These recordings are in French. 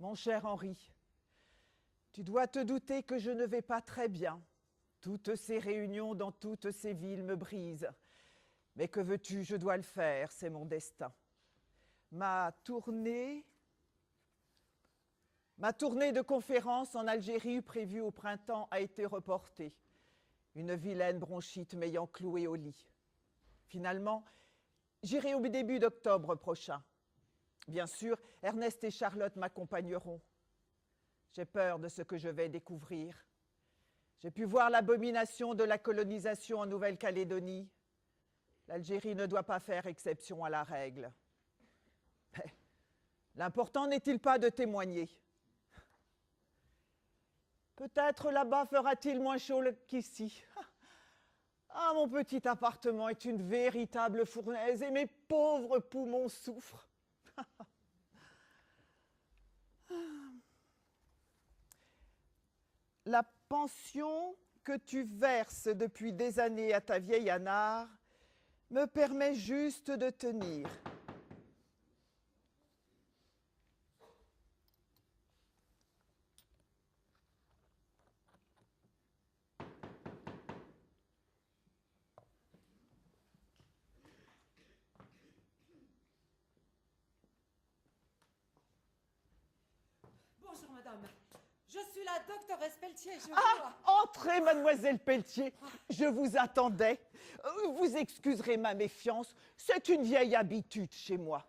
Mon cher Henri, tu dois te douter que je ne vais pas très bien. Toutes ces réunions dans toutes ces villes me brisent. Mais que veux-tu, je dois le faire, c'est mon destin. Ma tournée de conférence en Algérie prévue au printemps a été reportée. Une vilaine bronchite m'ayant cloué au lit. Finalement, j'irai au début d'octobre prochain. Bien sûr, Ernest et Charlotte m'accompagneront. J'ai peur de ce que je vais découvrir. J'ai pu voir l'abomination de la colonisation en Nouvelle-Calédonie. L'Algérie ne doit pas faire exception à la règle. Mais l'important n'est-il pas de témoigner? Peut-être là-bas fera-t-il moins chaud qu'ici. Ah, mon petit appartement est une véritable fournaise et mes pauvres poumons souffrent. La pension que tu verses depuis des années à ta vieille Anard me permet juste de tenir. Bonjour madame, je suis la doctoresse Pelletier, je Ah, entrez, mademoiselle Pelletier, je vous attendais. Vous excuserez ma méfiance, c'est une vieille habitude chez moi.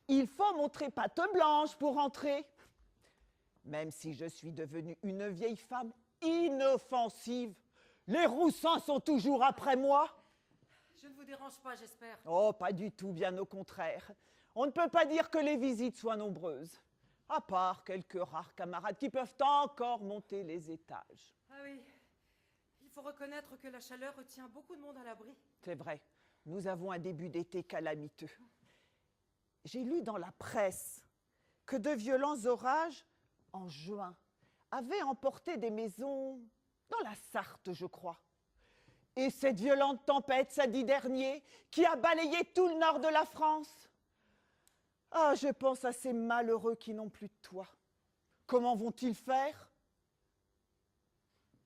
Il faut montrer patte blanche pour entrer. Même si je suis devenue une vieille femme inoffensive, les Roussins sont toujours après moi. Je ne vous dérange pas, j'espère. Oh, pas du tout, bien au contraire. On ne peut pas dire que les visites soient nombreuses. À part quelques rares camarades qui peuvent encore monter les étages. Ah oui, il faut reconnaître que la chaleur retient beaucoup de monde à l'abri. C'est vrai, nous avons un début d'été calamiteux. J'ai lu dans la presse que de violents orages, en juin, avaient emporté des maisons dans la Sarthe, je crois. Et cette violente tempête, samedi dernier, qui a balayé tout le nord de la France. Ah, je pense à ces malheureux qui n'ont plus de toit. Comment vont-ils faire?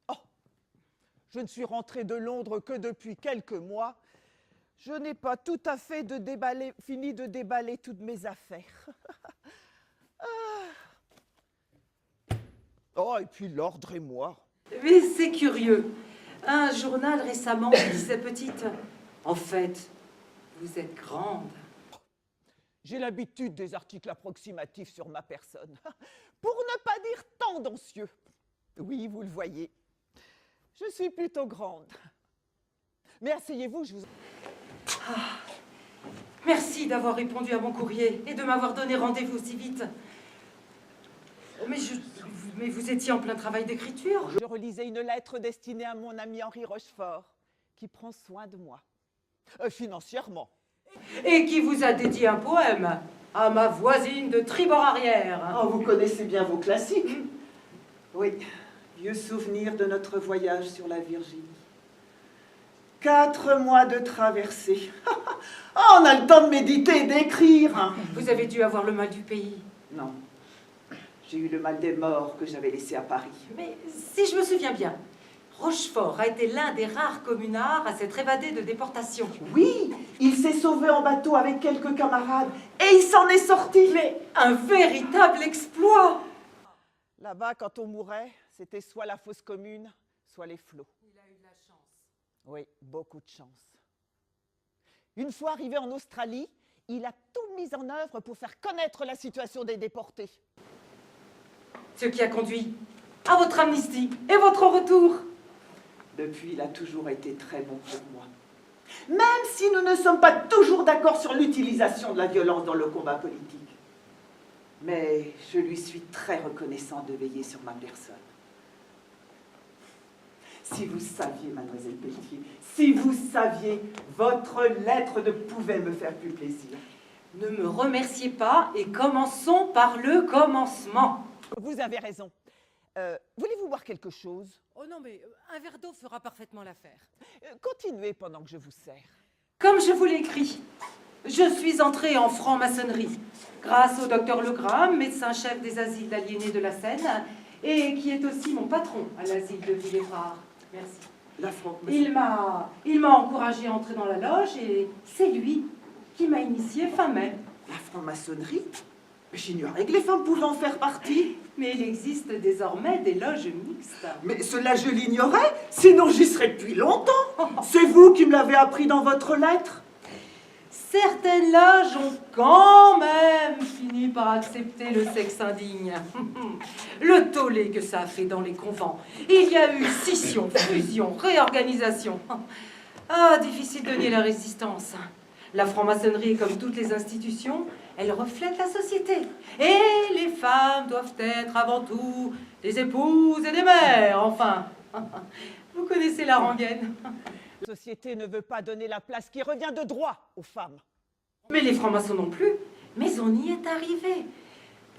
Oh, je ne suis rentrée de Londres que depuis quelques mois. Je n'ai pas tout à fait fini de déballer toutes mes affaires. Ah. Oh, et puis l'ordre et moi. Mais c'est curieux. Un journal récemment disait petite. En fait, vous êtes grande. J'ai l'habitude des articles approximatifs sur ma personne. Pour ne pas dire tendancieux. Oui, vous le voyez. Je suis plutôt grande. Mais asseyez-vous, je vous... Ah, merci d'avoir répondu à mon courrier et de m'avoir donné rendez-vous si vite. Mais vous étiez en plein travail d'écriture. Je relisais une lettre destinée à mon ami Henri Rochefort, qui prend soin de moi. Financièrement. Et qui vous a dédié un poème à ma voisine de tribord arrière. Oh, vous connaissez bien vos classiques. Oui, vieux souvenir de notre voyage sur la Virginie. 4 mois de traversée. Oh, on a le temps de méditer et d'écrire. Vous avez dû avoir le mal du pays. Non, j'ai eu le mal des morts que j'avais laissés à Paris. Mais si je me souviens bien, Rochefort a été l'un des rares communards à s'être évadé de déportation. Oui, il s'est sauvé en bateau avec quelques camarades et il s'en est sorti. Mais un véritable exploit! Là-bas, quand on mourait, c'était soit la fosse commune, soit les flots. Il a eu de la chance. Oui, beaucoup de chance. Une fois arrivé en Australie, il a tout mis en œuvre pour faire connaître la situation des déportés. Ce qui a conduit à votre amnistie et votre retour. Depuis, il a toujours été très bon pour moi. Même si nous ne sommes pas toujours d'accord sur l'utilisation de la violence dans le combat politique. Mais je lui suis très reconnaissant de veiller sur ma personne. Si vous saviez, mademoiselle Pelletier, si vous saviez, votre lettre ne pouvait me faire plus plaisir. Ne me remerciez pas et commençons par le commencement. Vous avez raison. Voulez-vous boire quelque chose? Oh non, mais un verre d'eau fera parfaitement l'affaire. Continuez pendant que je vous sers. Comme je vous l'ai écrit, Je suis entrée en franc-maçonnerie grâce au docteur Legram, médecin-chef des asiles d'aliénés de la Seine, et qui est aussi mon patron à l'asile de Villefrare. Merci. La franc Il m'a encouragé à entrer dans la loge et c'est lui qui m'a initiée fin mai. La franc-maçonnerie? J'ignorais que les femmes pouvaient en faire partie. Mais il existe désormais des loges mixtes. Mais cela, je l'ignorais, sinon j'y serais depuis longtemps. C'est vous qui me l'avez appris dans votre lettre. Certaines loges ont quand même fini par accepter le sexe indigne. Le tollé que ça a fait dans les convents. Il y a eu scission, fusion, réorganisation. Ah, difficile de nier la résistance. La franc-maçonnerie, comme toutes les institutions, elle reflète la société. Et les femmes doivent être avant tout des épouses et des mères, enfin. Vous connaissez la rengaine. La société ne veut pas donner la place qui revient de droit aux femmes. Mais les francs-maçons non plus. Mais on y est arrivé.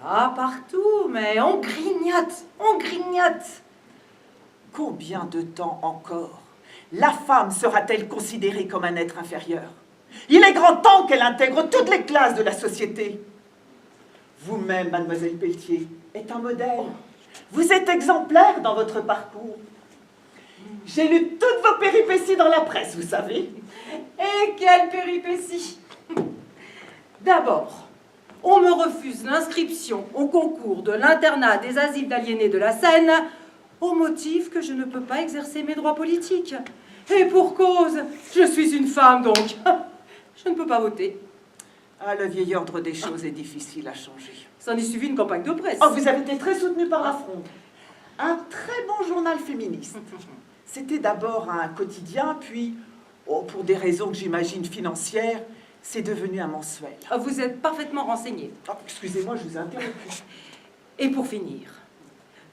Pas partout, mais on grignote, on grignote. Combien de temps encore la femme sera-t-elle considérée comme un être inférieur? Il est grand temps qu'elle intègre toutes les classes de la société. Vous-même, mademoiselle Pelletier, êtes un modèle. Vous êtes exemplaire dans votre parcours. J'ai lu toutes vos péripéties dans la presse, vous savez. Et quelle péripétie! D'abord, on me refuse l'inscription au concours de l'internat des asiles d'aliénés de la Seine au motif que je ne peux pas exercer mes droits politiques. Et pour cause, je suis une femme donc. Je ne peux pas voter. Ah, le vieil ordre des choses est difficile à changer. Ça en est suivi une campagne de presse. Oh, vous avez été très soutenue par la Fronde. Un très bon journal féministe. C'était d'abord un quotidien, puis, pour des raisons que j'imagine financières, c'est devenu un mensuel. Vous êtes parfaitement renseigné. Oh, excusez-moi, je vous ai interrompu. Et pour finir,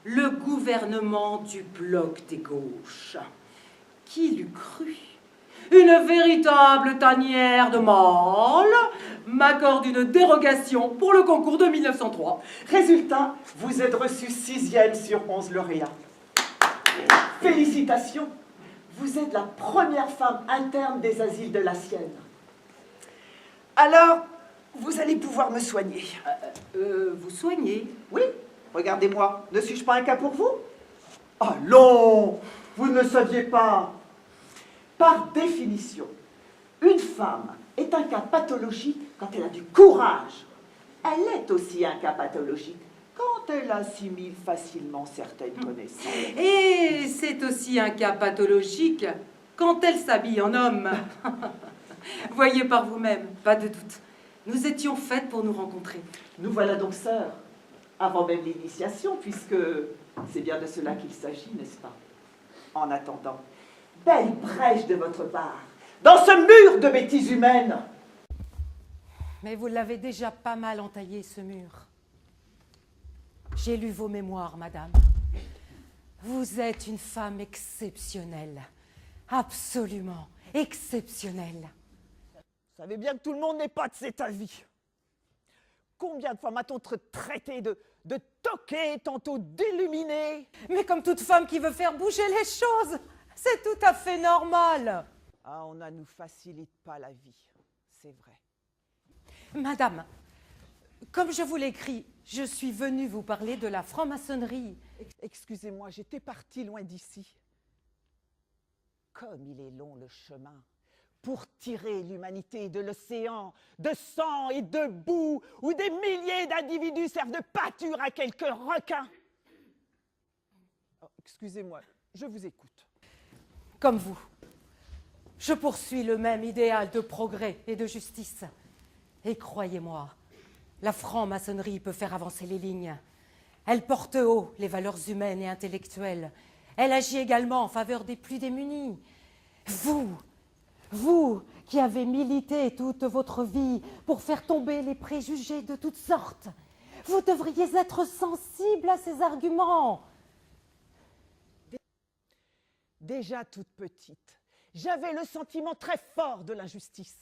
le gouvernement du bloc des gauches. Qui l'eût cru? Une véritable tanière de mâle m'accorde une dérogation pour le concours de 1903. Résultat, vous êtes reçu 6e sur 11 lauréats. Félicitations, vous êtes la première femme interne des asiles de la Sienne. Alors, vous allez pouvoir me soigner. Vous soignez? Oui, regardez-moi, ne suis-je pas un cas pour vous? Allons, vous ne le saviez pas. Par définition, une femme est un cas pathologique quand elle a du courage. Elle est aussi un cas pathologique quand elle assimile facilement certaines connaissances. Et c'est aussi un cas pathologique quand elle s'habille en homme. Voyez par vous-même, pas de doute. Nous étions faites pour nous rencontrer. Nous voilà donc sœurs, avant même l'initiation, puisque c'est bien de cela qu'il s'agit, n'est-ce pas? En attendant, belle brèche de votre part, dans ce mur de bêtises humaines. Mais vous l'avez déjà pas mal entaillé, ce mur. J'ai lu vos mémoires, madame. Vous êtes une femme exceptionnelle. Absolument exceptionnelle. Vous savez bien que tout le monde n'est pas de cet avis. Combien de fois m'a-t-on traité de toquée, tantôt d'illuminée? Mais comme toute femme qui veut faire bouger les choses, c'est tout à fait normal. Ah, on ne nous facilite pas la vie, c'est vrai. Madame, comme je vous l'écris, je suis venue vous parler de la franc-maçonnerie. Excusez-moi, j'étais partie loin d'ici. Comme il est long le chemin pour tirer l'humanité de l'océan de sang et de boue où des milliers d'individus servent de pâture à quelques requins. Oh, excusez-moi, je vous écoute. Comme vous, je poursuis le même idéal de progrès et de justice. Et croyez-moi, la franc-maçonnerie peut faire avancer les lignes. Elle porte haut les valeurs humaines et intellectuelles. Elle agit également en faveur des plus démunis. Vous qui avez milité toute votre vie pour faire tomber les préjugés de toutes sortes, vous devriez être sensible à ces arguments. Déjà toute petite, j'avais le sentiment très fort de l'injustice.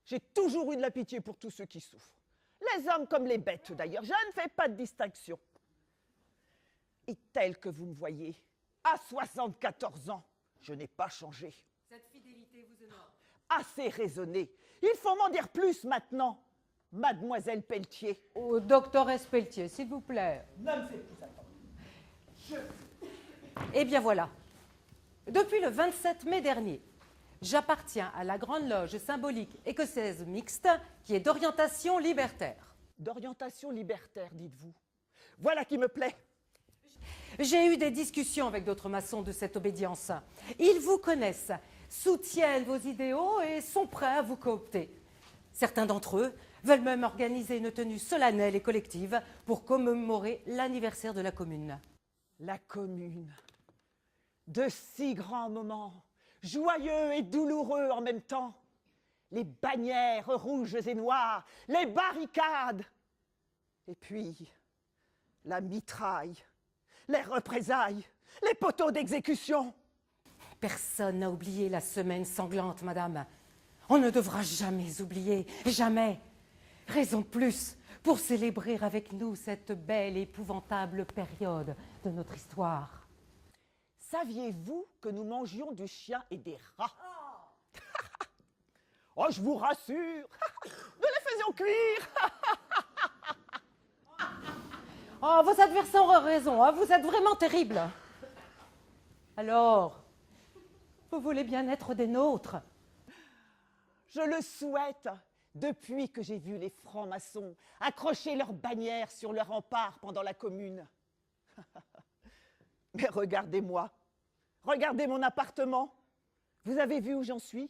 J'ai toujours eu de la pitié pour tous ceux qui souffrent. Les hommes comme les bêtes d'ailleurs, je ne fais pas de distinction. Et tel que vous me voyez, à 74 ans, je n'ai pas changé. Cette fidélité vous honore. Assez raisonné, Il faut m'en dire plus maintenant, mademoiselle Pelletier. Au doctoresse Pelletier, s'il vous plaît. Ne me faites plus attendre. Eh bien voilà. Depuis le 27 mai dernier, j'appartiens à la Grande Loge symbolique écossaise mixte qui est d'orientation libertaire. D'orientation libertaire, dites-vous. Voilà qui me plaît. J'ai eu des discussions avec d'autres maçons de cette obédience. Ils vous connaissent, soutiennent vos idéaux et sont prêts à vous coopter. Certains d'entre eux veulent même organiser une tenue solennelle et collective pour commémorer l'anniversaire de la commune. La commune. De si grands moments, joyeux et douloureux en même temps. Les bannières rouges et noires, les barricades. Et puis, la mitraille, les représailles, les poteaux d'exécution. Personne n'a oublié la semaine sanglante, madame. On ne devra jamais oublier, jamais. Raison de plus pour célébrer avec nous cette belle et épouvantable période de notre histoire. Saviez-vous que nous mangions du chien et des rats? Oh, je vous rassure, nous les faisions cuire. Oh, vos adversaires ont raison, hein, vous êtes vraiment terrible. Alors, vous voulez bien être des nôtres? Je le souhaite depuis que j'ai vu les francs-maçons accrocher leurs bannières sur le rempart pendant la Commune. Mais regardez-moi, regardez mon appartement. Vous avez vu où j'en suis?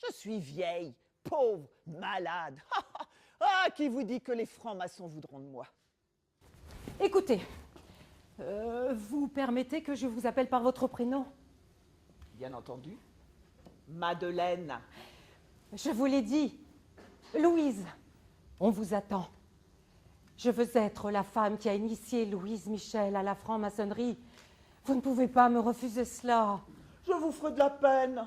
Je suis vieille, pauvre, malade. Ah, qui vous dit que les francs-maçons voudront de moi? Écoutez, vous permettez que je vous appelle par votre prénom? Bien entendu. Madeleine. Je vous l'ai dit, Louise, on vous attend. Je veux être la femme qui a initié Louise Michel à la franc-maçonnerie. Vous ne pouvez pas me refuser cela. Je vous ferai de la peine.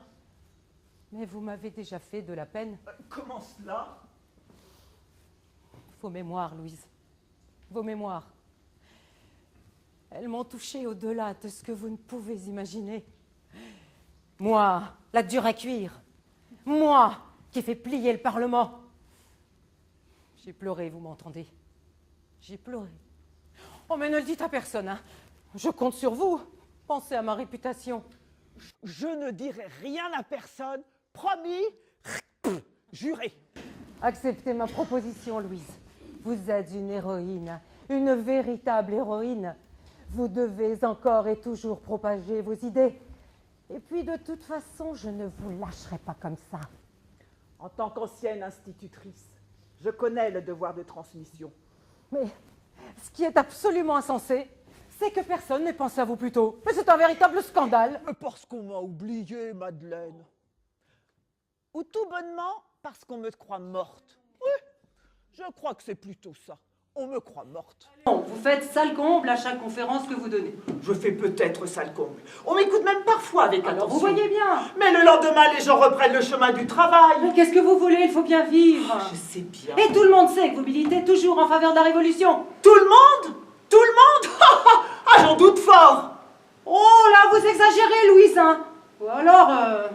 Mais vous m'avez déjà fait de la peine. Comment cela? Vos mémoires, Louise. Vos mémoires. Elles m'ont touchée au-delà de ce que vous ne pouvez imaginer. Moi, la dure à cuire. Moi, qui ai fait plier le Parlement. J'ai pleuré, vous m'entendez? J'ai pleuré. Oh, mais ne le dites à personne, hein. Je compte sur vous. Pensez à ma réputation. Je ne dirai rien à personne. Promis. Juré. Acceptez ma proposition, Louise. Vous êtes une héroïne, une véritable héroïne. Vous devez encore et toujours propager vos idées. Et puis, de toute façon, je ne vous lâcherai pas comme ça. En tant qu'ancienne institutrice, je connais le devoir de transmission. Mais ce qui est absolument insensé, c'est que personne n'ait pensé à vous plus tôt. Mais c'est un véritable scandale. Mais parce qu'on m'a oubliée, Madeleine. Ou tout bonnement parce qu'on me croit morte. Oui, je crois que c'est plutôt ça. On me croit morte. Vous faites sale comble à chaque conférence que vous donnez. Je fais peut-être sale comble. On m'écoute même parfois avec Alors attention. vous voyez bien. Mais le lendemain, les gens reprennent le chemin du travail. Mais qu'est-ce que vous voulez? Il faut bien vivre. Je sais bien. Et tout le monde sait que vous militez toujours en faveur de la révolution. Tout le monde? Tout le monde? Ah, j'en doute fort. Oh là, vous exagérez, Louise, hein. Ou alors,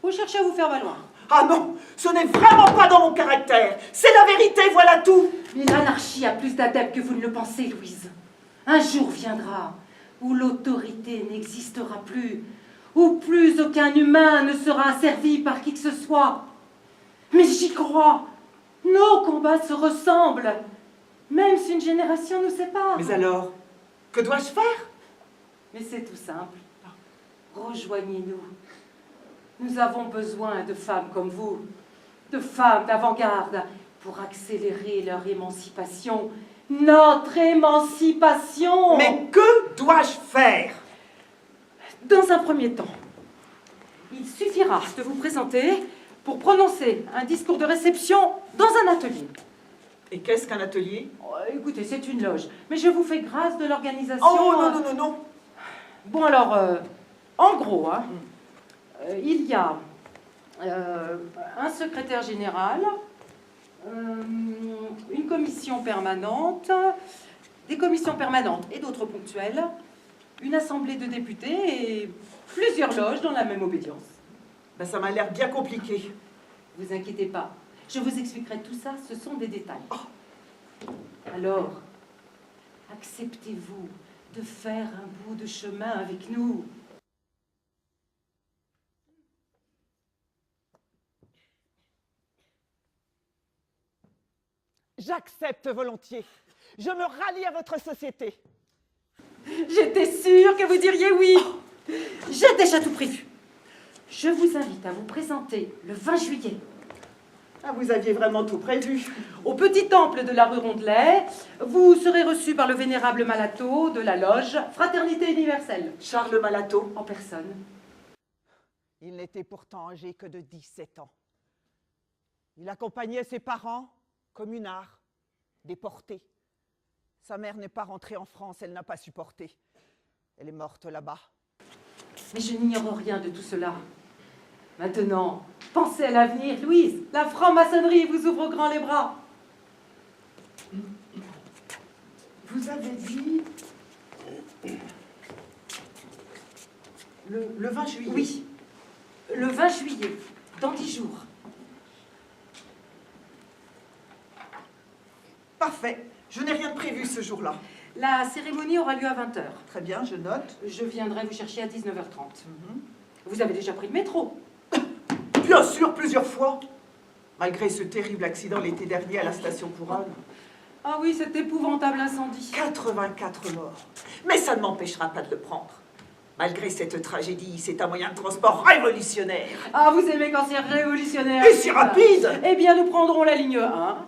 vous cherchez à vous faire valoir. Ah non, ce n'est vraiment pas dans mon caractère. C'est la vérité, voilà tout. Mais l'anarchie a plus d'adeptes que vous ne le pensez, Louise. Un jour viendra où l'autorité n'existera plus, où plus aucun humain ne sera asservi par qui que ce soit. Mais j'y crois. Nos combats se ressemblent, même si une génération nous sépare. Mais alors, que dois-je faire? Mais c'est tout simple. Rejoignez-nous. Nous avons besoin de femmes comme vous, de femmes d'avant-garde, pour accélérer leur émancipation. Notre émancipation! Mais que dois-je faire? Dans un premier temps, il suffira de vous présenter pour prononcer un discours de réception dans un atelier. Et qu'est-ce qu'un atelier? Oh, écoutez, c'est une loge, mais je vous fais grâce de l'organisation. Oh non, non, non, non. Bon alors, en gros, hein, il y a un secrétaire général, une commission permanente, des commissions permanentes et d'autres ponctuelles, une assemblée de députés et plusieurs loges dans la même obédience. Ben, ça m'a l'air bien compliqué. Vous inquiétez pas, je vous expliquerai tout ça, ce sont des détails. Alors, acceptez-vous de faire un bout de chemin avec nous? J'accepte volontiers. Je me rallie à votre société. J'étais sûre que vous diriez oui. J'ai déjà tout prévu. Je vous invite à vous présenter le 20 juillet. Ah, vous aviez vraiment tout prévu. Au petit temple de la rue Rondelet, vous serez reçu par le vénérable Malato de la loge Fraternité Universelle. Charles Malato. En personne. Il n'était pourtant âgé que de 17 ans. Il accompagnait ses parents, communards, déportés. Sa mère n'est pas rentrée en France, elle n'a pas supporté. Elle est morte là-bas. Mais je n'ignore rien de tout cela. Maintenant, pensez à l'avenir, Louise. La franc-maçonnerie vous ouvre grand les bras. Vous avez dit... Le 20 juillet. Oui, le 20 juillet, dans 10 jours. Parfait. Je n'ai rien de prévu ce jour-là. La cérémonie aura lieu à 20h. Très bien, je note. Je viendrai vous chercher à 19h30. Vous avez déjà pris le métro? Bien sûr, plusieurs fois. Malgré ce terrible accident l'été dernier à la station Couronne. Ah oui, cet épouvantable incendie. 84 morts. Mais ça ne m'empêchera pas de le prendre. Malgré cette tragédie, c'est un moyen de transport révolutionnaire. Ah, vous aimez quand c'est révolutionnaire? Et si rapide! Eh bien, nous prendrons la ligne 1.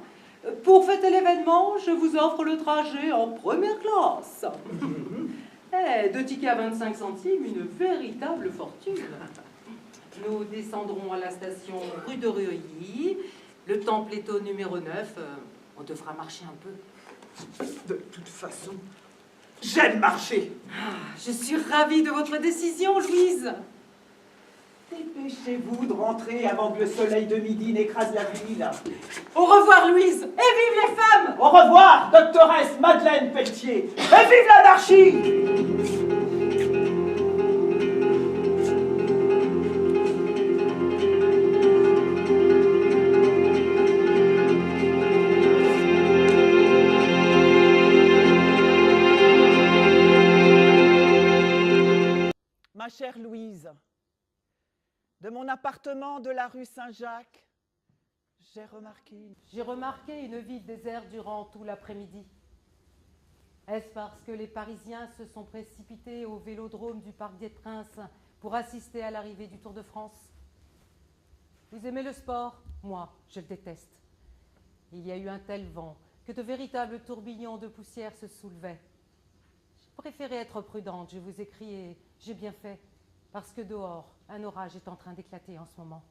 Pour fêter l'événement, je vous offre le trajet en première classe. 2 tickets à 25 centimes, une véritable fortune. Nous descendrons à la station rue de Reuilly, le Templeto numéro 9. On devra marcher un peu. De toute façon, j'aime marcher. Je suis ravie de votre décision, Louise. Dépêchez-vous de rentrer avant que le soleil de midi n'écrase la ville. Au revoir, Louise, et vive les femmes! Au revoir, doctoresse Madeleine Pelletier. Et vive l'anarchie! Ma chère Louise, de mon appartement de la rue Saint-Jacques, j'ai remarqué une ville déserte durant tout l'après-midi. Est-ce parce que les Parisiens se sont précipités au vélodrome du Parc des Princes pour assister à l'arrivée du Tour de France? Vous aimez le sport? Moi, je le déteste. Il y a eu un tel vent que de véritables tourbillons de poussière se soulevaient. J'ai préféré être prudente, je vous écris et j'ai bien fait, parce que dehors, un orage est en train d'éclater en ce moment.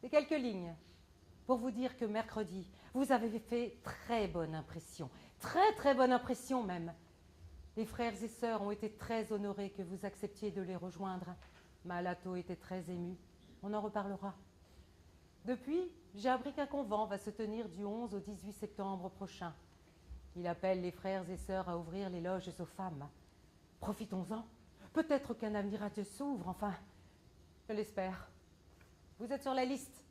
Et quelques lignes pour vous dire que mercredi, vous avez fait très bonne impression, très bonne impression même. Les frères et sœurs ont été très honorés que vous acceptiez de les rejoindre. Malato était très ému, on en reparlera. Depuis, j'ai appris qu'un convent va se tenir du 11 au 18 septembre prochain. Il appelle les frères et sœurs à ouvrir les loges aux femmes. Profitons-en. Peut-être qu'un avenir radieux s'ouvre, enfin. Je l'espère. Vous êtes sur la liste.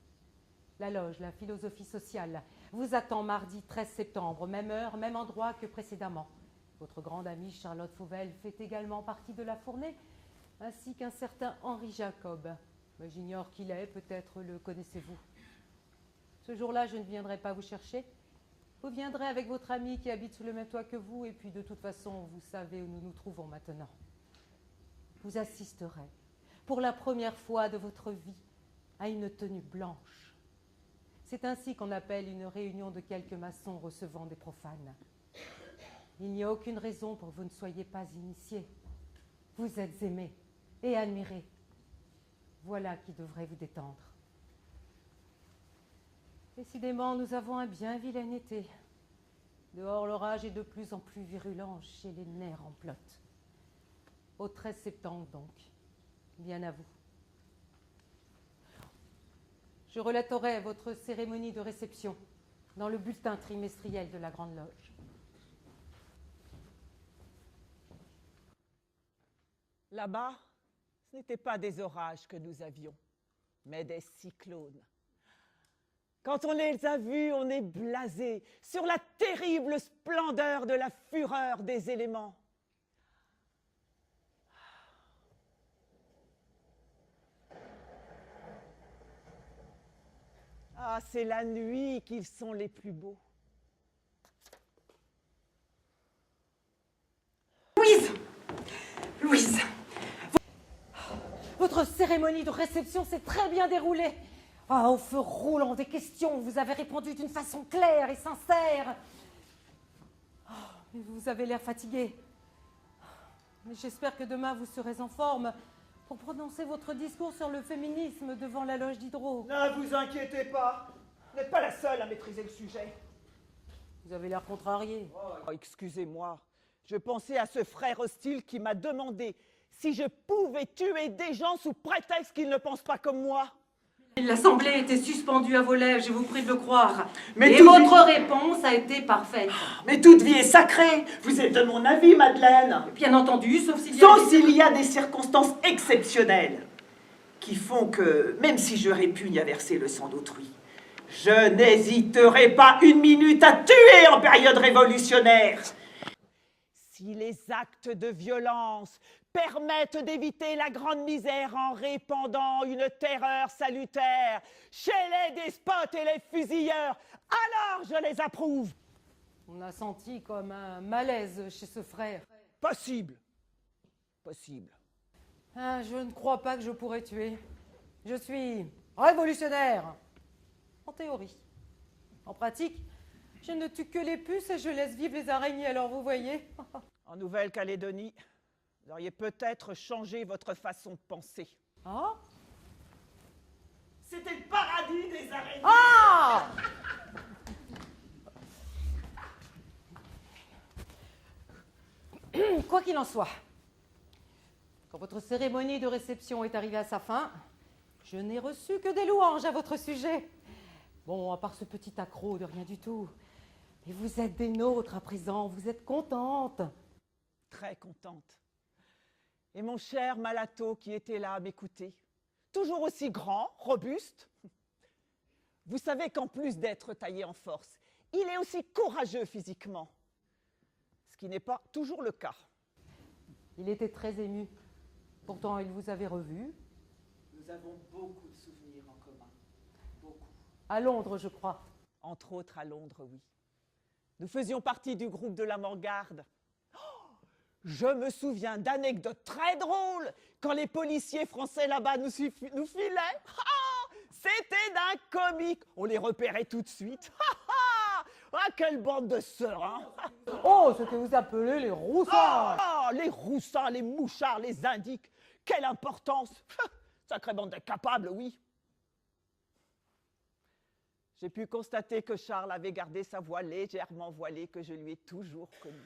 La loge, la philosophie sociale, vous attend mardi 13 septembre, même heure, même endroit que précédemment. Votre grande amie Charlotte Fauvel fait également partie de la fournée, ainsi qu'un certain Henri Jacob. Mais j'ignore qui il est, peut-être le connaissez-vous. Ce jour-là, je ne viendrai pas vous chercher. Vous viendrez avec votre ami qui habite sous le même toit que vous, et puis de toute façon, vous savez où nous nous trouvons maintenant. Vous assisterez, pour la première fois de votre vie, à une tenue blanche. C'est ainsi qu'on appelle une réunion de quelques maçons recevant des profanes. Il n'y a aucune raison pour que vous ne soyez pas initiés. Vous êtes aimés et admirés. Voilà qui devrait vous détendre. Décidément, nous avons un bien vilain été. Dehors, l'orage est de plus en plus virulent chez les nerfs en pelote. Au 13 septembre, donc. Bien à vous. Je relaterai votre cérémonie de réception dans le bulletin trimestriel de la Grande Loge. Là-bas, Ce n'étaient pas des orages que nous avions, mais des cyclones. Quand on les a vus, on est blasé sur la terrible splendeur de la fureur des éléments. Ah, c'est la nuit qu'ils sont les plus beaux. Louise, votre cérémonie de réception s'est très bien déroulée. Ah, au feu roulant des questions, vous avez répondu d'une façon claire et sincère. Oh, mais vous avez l'air fatigué. Mais j'espère que demain vous serez en forme pour prononcer votre discours sur le féminisme devant la loge Diderot. Ne vous inquiétez pas, vous n'êtes pas la seule à maîtriser le sujet. Vous avez l'air contrarié. Oh, excusez-moi, je pensais à ce frère hostile qui m'a demandé si je pouvais tuer des gens sous prétexte qu'ils ne pensent pas comme moi. L'assemblée était suspendue à vos lèvres, je vous prie de le croire. Mais et votre réponse a été parfaite. Mais toute vie est sacrée. Vous êtes de mon avis, Madeleine. Bien entendu, sauf s'il y a... Sauf s'il y a des circonstances exceptionnelles qui font que, même si je répugne à verser le sang d'autrui, je n'hésiterai pas une minute à tuer en période révolutionnaire. Si les actes de violence permettent d'éviter la grande misère en répandant une terreur salutaire chez les despotes et les fusilleurs, alors je les approuve. On a senti comme un malaise chez ce frère. Possible. Possible. Ah, je ne crois pas que je pourrais tuer. Je suis révolutionnaire. En théorie. En pratique, je ne tue que les puces et je laisse vivre les araignées, alors vous voyez. En Nouvelle-Calédonie, vous auriez peut-être changé votre façon de penser. Ah? C'était le paradis des araignées. Ah! Quoi qu'il en soit, quand votre cérémonie de réception est arrivée à sa fin, je n'ai reçu que des louanges à votre sujet. Bon, à part ce petit accroc de rien du tout. Mais vous êtes des nôtres à présent, vous êtes contente. Très contente. Et mon cher Malato qui était là à m'écouter, toujours aussi grand, robuste. Vous savez qu'en plus d'être taillé en force, il est aussi courageux physiquement. Ce qui n'est pas toujours le cas. Il était très ému. Pourtant, il vous avait revu. Nous avons beaucoup de souvenirs en commun. Beaucoup. À Londres, je crois. Entre autres à Londres, oui. Nous faisions partie du groupe de l'avant-garde. Je me souviens d'anecdotes très drôles quand les policiers français là-bas nous filaient. C'était d'un comique. On les repérait tout de suite. Ah, quelle bande de sereins. Oh, ce que vous appelez les roussins. Ah, les roussins, les mouchards, les indiques. Quelle importance. Sacrée bande d'incapables, oui. J'ai pu constater que Charles avait gardé sa voix légèrement voilée que je lui ai toujours connue.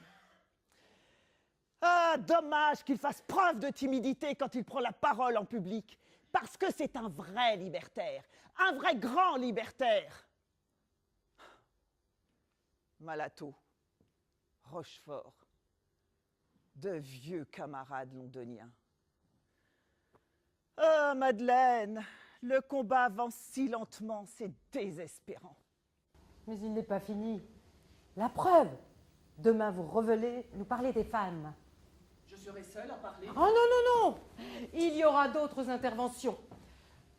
Ah, dommage qu'il fasse preuve de timidité quand il prend la parole en public, parce que c'est un vrai libertaire, un vrai grand libertaire. Malato, Rochefort, de vieux camarades londoniens. Ah, Madeleine, le combat avance si lentement, c'est désespérant. Mais il n'est pas fini. La preuve, demain vous revenez nous parler des femmes. Je serai seule à parler. Oh non, non, non! Il y aura d'autres interventions,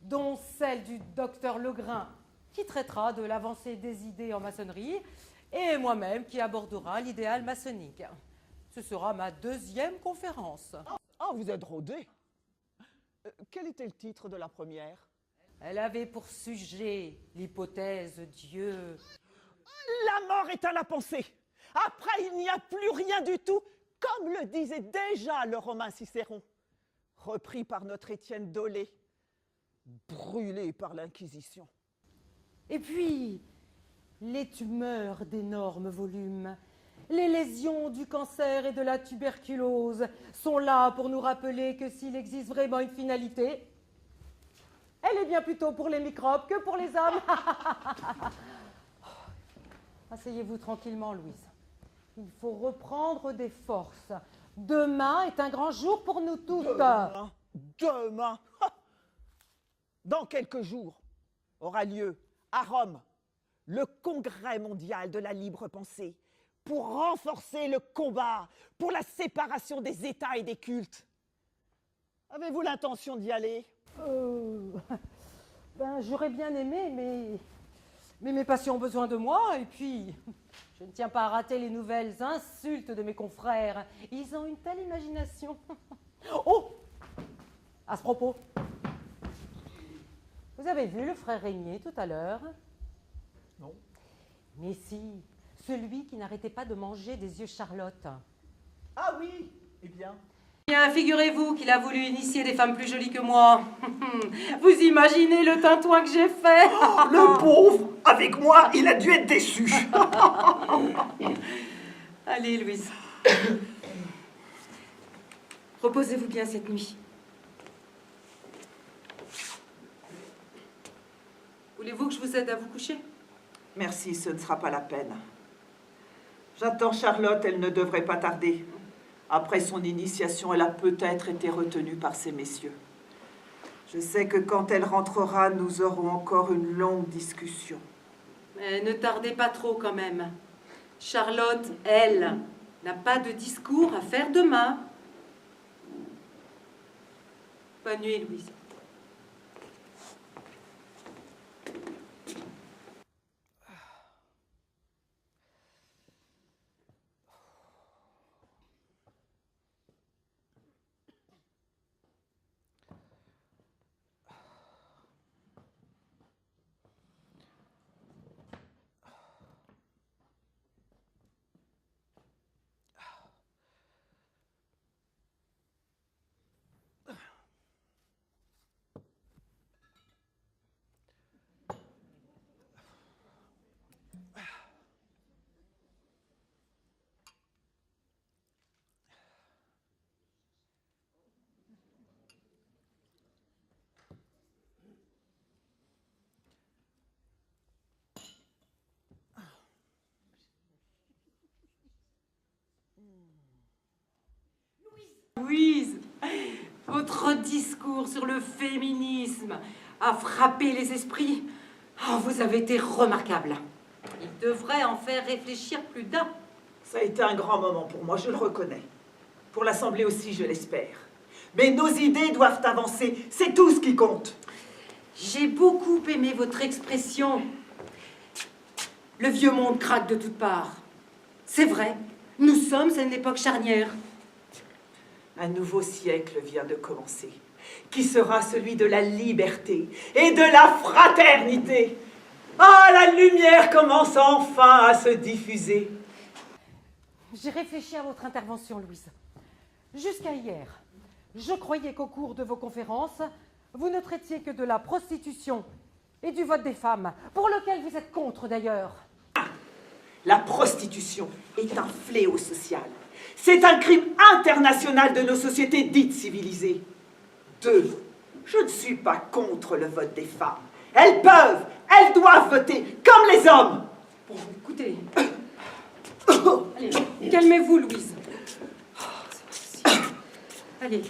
dont celle du docteur Legrain, qui traitera de l'avancée des idées en maçonnerie, et moi-même qui abordera l'idéal maçonnique. Ce sera ma deuxième conférence. Ah, vous êtes rodé. Quel était le titre de la première? Elle avait pour sujet l'hypothèse Dieu. La mort est à la pensée. Après, il n'y a plus rien du tout, comme le disait déjà le Romain Cicéron, repris par notre Étienne Dolé, brûlé par l'Inquisition. Et puis, les tumeurs d'énormes volumes, les lésions du cancer et de la tuberculose sont là pour nous rappeler que s'il existe vraiment une finalité, elle est bien plutôt pour les microbes que pour les hommes. Asseyez-vous tranquillement, Louise. Il faut reprendre des forces. Demain est un grand jour pour nous toutes. Demain, dans quelques jours, aura lieu à Rome le Congrès mondial de la libre pensée pour renforcer le combat pour la séparation des États et des cultes. Avez-vous l'intention d'y aller? Ben, j'aurais bien aimé, mais mes patients ont besoin de moi, et puis je ne tiens pas à rater les nouvelles insultes de mes confrères. Ils ont une telle imagination. Oh! À ce propos, vous avez vu le frère Régnier tout à l'heure? Non. Mais si, celui qui n'arrêtait pas de manger des yeux Charlotte. Ah oui, eh bien. Bien, figurez-vous qu'il a voulu initier des femmes plus jolies que moi. Vous imaginez le tintouin que j'ai fait? Le pauvre, avec moi, il a dû être déçu. Allez, Louise. Reposez-vous bien cette nuit. Voulez-vous que je vous aide à vous coucher? Merci, ce ne sera pas la peine. J'attends Charlotte, elle ne devrait pas tarder. Après son initiation, elle a peut-être été retenue par ces messieurs. Je sais que quand elle rentrera, nous aurons encore une longue discussion. Mais ne tardez pas trop quand même. Charlotte, elle, n'a pas de discours à faire demain. Bonne nuit, Louise. Louise, votre discours sur le féminisme a frappé les esprits. Oh, vous avez été remarquable. Il devrait en faire réfléchir plus d'un. Ça a été un grand moment pour moi, je le reconnais. Pour l'Assemblée aussi, je l'espère. Mais nos idées doivent avancer, c'est tout ce qui compte. J'ai beaucoup aimé votre expression. Le vieux monde craque de toutes parts. C'est vrai, nous sommes à une époque charnière. Un nouveau siècle vient de commencer, qui sera celui de la liberté et de la fraternité. Ah, la lumière commence enfin à se diffuser. J'ai réfléchi à votre intervention, Louise. Jusqu'à hier, je croyais qu'au cours de vos conférences, vous ne traitiez que de la prostitution et du vote des femmes, pour lequel vous êtes contre d'ailleurs. La prostitution est un fléau social. C'est un crime international de nos sociétés dites civilisées. 2. Je ne suis pas contre le vote des femmes. Elles peuvent, elles doivent voter comme les hommes. Bon, écoutez. Allez, calmez-vous, Louise. Oh, c'est pas possible. Allez.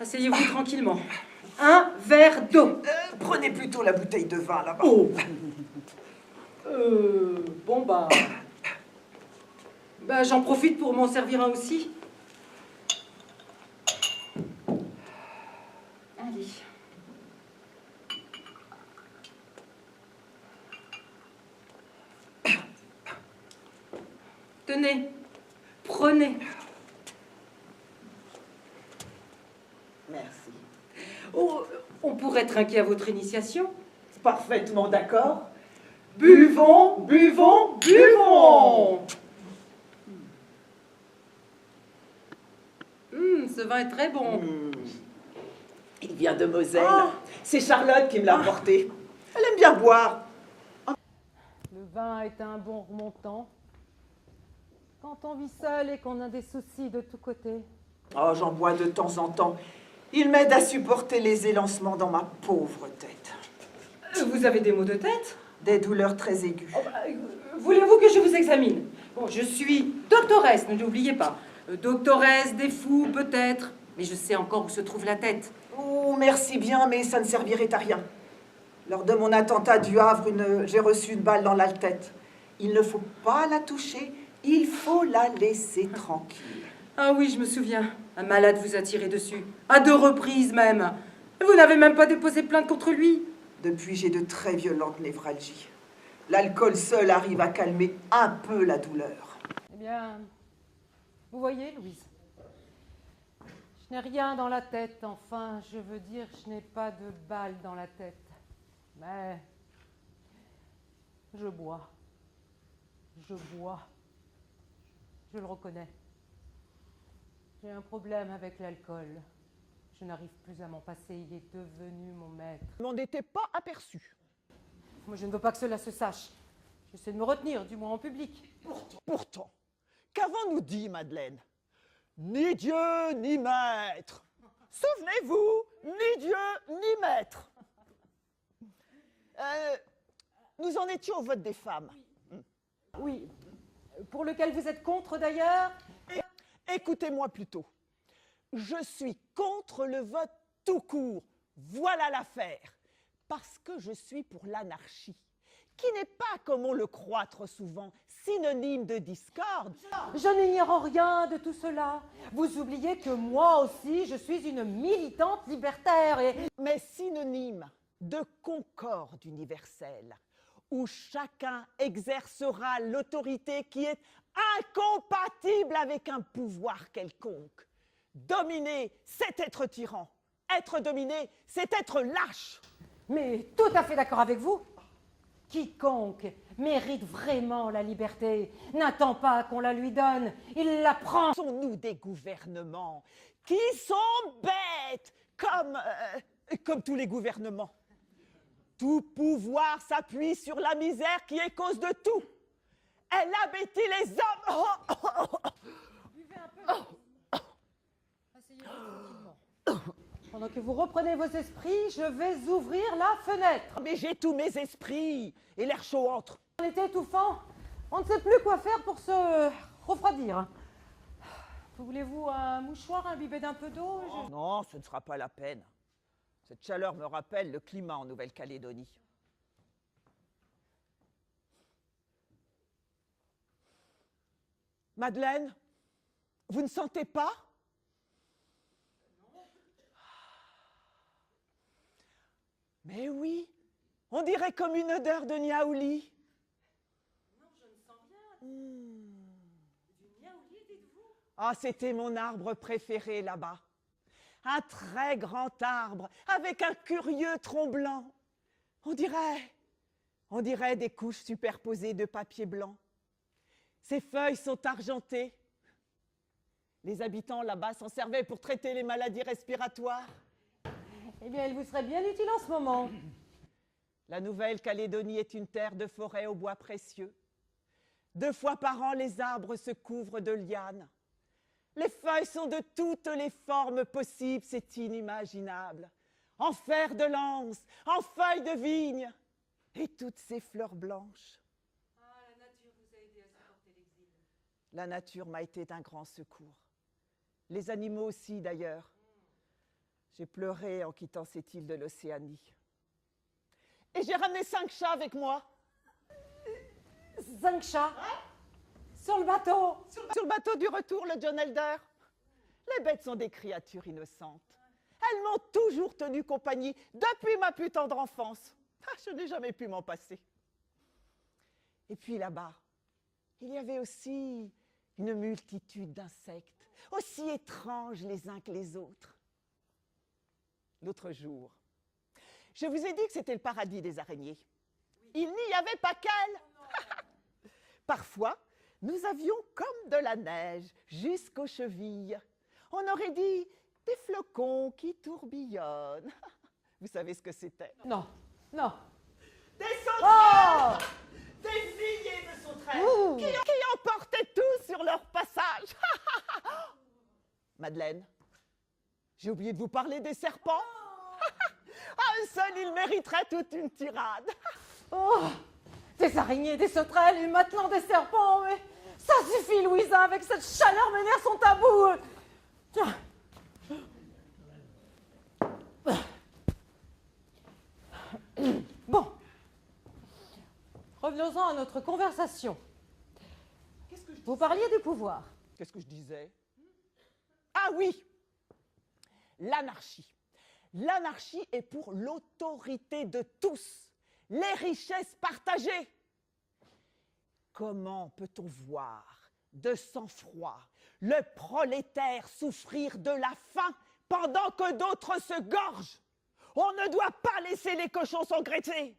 Asseyez-vous tranquillement. Un verre d'eau. Prenez plutôt la bouteille de vin là-bas. Oh. Bon, bah, j'en profite pour m'en servir un aussi. Allez. Tenez, prenez. Merci. Oh, on pourrait trinquer à votre initiation. Parfaitement d'accord. Buvons, buvons, buvons. Ce vin est très bon. Il vient de Moselle. C'est Charlotte qui me l'a apporté. Elle aime bien boire. Le vin est un bon remontant. Quand on vit seul et qu'on a des soucis de tous côtés. Oh, j'en bois de temps en temps. Il m'aide à supporter les élancements dans ma pauvre tête. Vous avez des maux de tête? Des douleurs très aiguës. Voulez-vous que je vous examine? Bon, je suis doctoresse, ne l'oubliez pas. Doctoresse des fous, peut-être. Mais je sais encore où se trouve la tête. Oh, merci bien, mais ça ne servirait à rien. Lors de mon attentat du Havre, j'ai reçu une balle dans la tête. Il ne faut pas la toucher, il faut la laisser tranquille. Ah oui, je me souviens. Un malade vous a tiré dessus. À 2 reprises même. Vous n'avez même pas déposé plainte contre lui. Depuis, j'ai de très violentes névralgies. L'alcool seul arrive à calmer un peu la douleur. Eh bien, vous voyez, Louise, je n'ai rien dans la tête. Enfin, je veux dire, je n'ai pas de balle dans la tête. Mais je bois. Je bois. Je le reconnais. J'ai un problème avec l'alcool. Je n'arrive plus à m'en passer. Il est devenu mon maître. Je m'en étais pas aperçu. Moi, je ne veux pas que cela se sache. J'essaie de me retenir, du moins en public. Pourtant, qu'avons-nous dit, Madeleine? Ni Dieu, ni maître. Souvenez-vous, ni Dieu, ni maître. Nous en étions au vote des femmes. Oui, pour lequel vous êtes contre d'ailleurs. Écoutez-moi plutôt. Je suis contre le vote tout court. Voilà l'affaire. Parce que je suis pour l'anarchie, qui n'est pas, comme on le croit trop souvent, synonyme de discorde. Je n'ignore rien de tout cela. Vous oubliez que moi aussi, je suis une militante libertaire et... Mais synonyme de concorde universelle, où chacun exercera l'autorité qui est incompatible avec un pouvoir quelconque. Dominer, c'est être tyran. Être dominé, c'est être lâche. Mais tout à fait d'accord avec vous. Quiconque mérite vraiment la liberté n'attend pas qu'on la lui donne, il la prend. Sont-nous des gouvernements qui sont bêtes, comme tous les gouvernements? Tout pouvoir s'appuie sur la misère qui est cause de tout. Elle abétit les hommes. Buvez un peu. Asseyez-vous tranquillement. Pendant que vous reprenez vos esprits, je vais ouvrir la fenêtre. Mais j'ai tous mes esprits et l'air chaud entre. On est étouffant. On ne sait plus quoi faire pour se refroidir. Voulez-vous un mouchoir imbibé d'un peu d'eau? Non, ce ne sera pas la peine. Cette chaleur me rappelle le climat en Nouvelle-Calédonie. Madeleine, vous ne sentez pas? Mais oui, on dirait comme une odeur de niaouli. Non, je ne sens rien. Du niaouli, dites-vous? Ah, c'était mon arbre préféré là-bas. Un très grand arbre avec un curieux tronc blanc. On dirait des couches superposées de papier blanc. Ses feuilles sont argentées. Les habitants là-bas s'en servaient pour traiter les maladies respiratoires. Eh bien, il vous serait bien utile en ce moment. La Nouvelle-Calédonie est une terre de forêts aux bois précieux. 2 fois par an, les arbres se couvrent de lianes. Les feuilles sont de toutes les formes possibles, c'est inimaginable. En fer de lance, en feuilles de vigne, et toutes ces fleurs blanches. Ah, la nature vous a aidé à supporter l'exil. La nature m'a été d'un grand secours. Les animaux aussi, d'ailleurs. J'ai pleuré en quittant cette île de l'Océanie. Et j'ai ramené 5 chats avec moi. 5 chats sur le bateau. Sur le bateau du retour, le John Elder. Les bêtes sont des créatures innocentes. Elles m'ont toujours tenu compagnie depuis ma plus tendre enfance. Je n'ai jamais pu m'en passer. Et puis là-bas, il y avait aussi une multitude d'insectes, aussi étranges les uns que les autres. L'autre jour, je vous ai dit que c'était le paradis des araignées. Il n'y avait pas qu'elles. Parfois, nous avions comme de la neige jusqu'aux chevilles. On aurait dit des flocons qui tourbillonnent. Vous savez ce que c'était? Non, non. Des sauterelles! Oh! Des milliers de sauterelles qui emportaient tout sur leur passage. Madeleine, j'ai oublié de vous parler des serpents. À eux seuls, ils mériteraient toute une tirade. Oh! Des araignées, des sauterelles et maintenant des serpents, mais ça suffit, Louisa, avec cette chaleur, mes nerfs sont à bout. Tiens. Bon. Revenons-en à notre conversation. Vous parliez du pouvoir. Qu'est-ce que je disais? Ah oui! L'anarchie. L'anarchie est pour l'autorité de tous, les richesses partagées. Comment peut-on voir de sang-froid le prolétaire souffrir de la faim pendant que d'autres se gorgent? On ne doit pas laisser les cochons s'engraisser.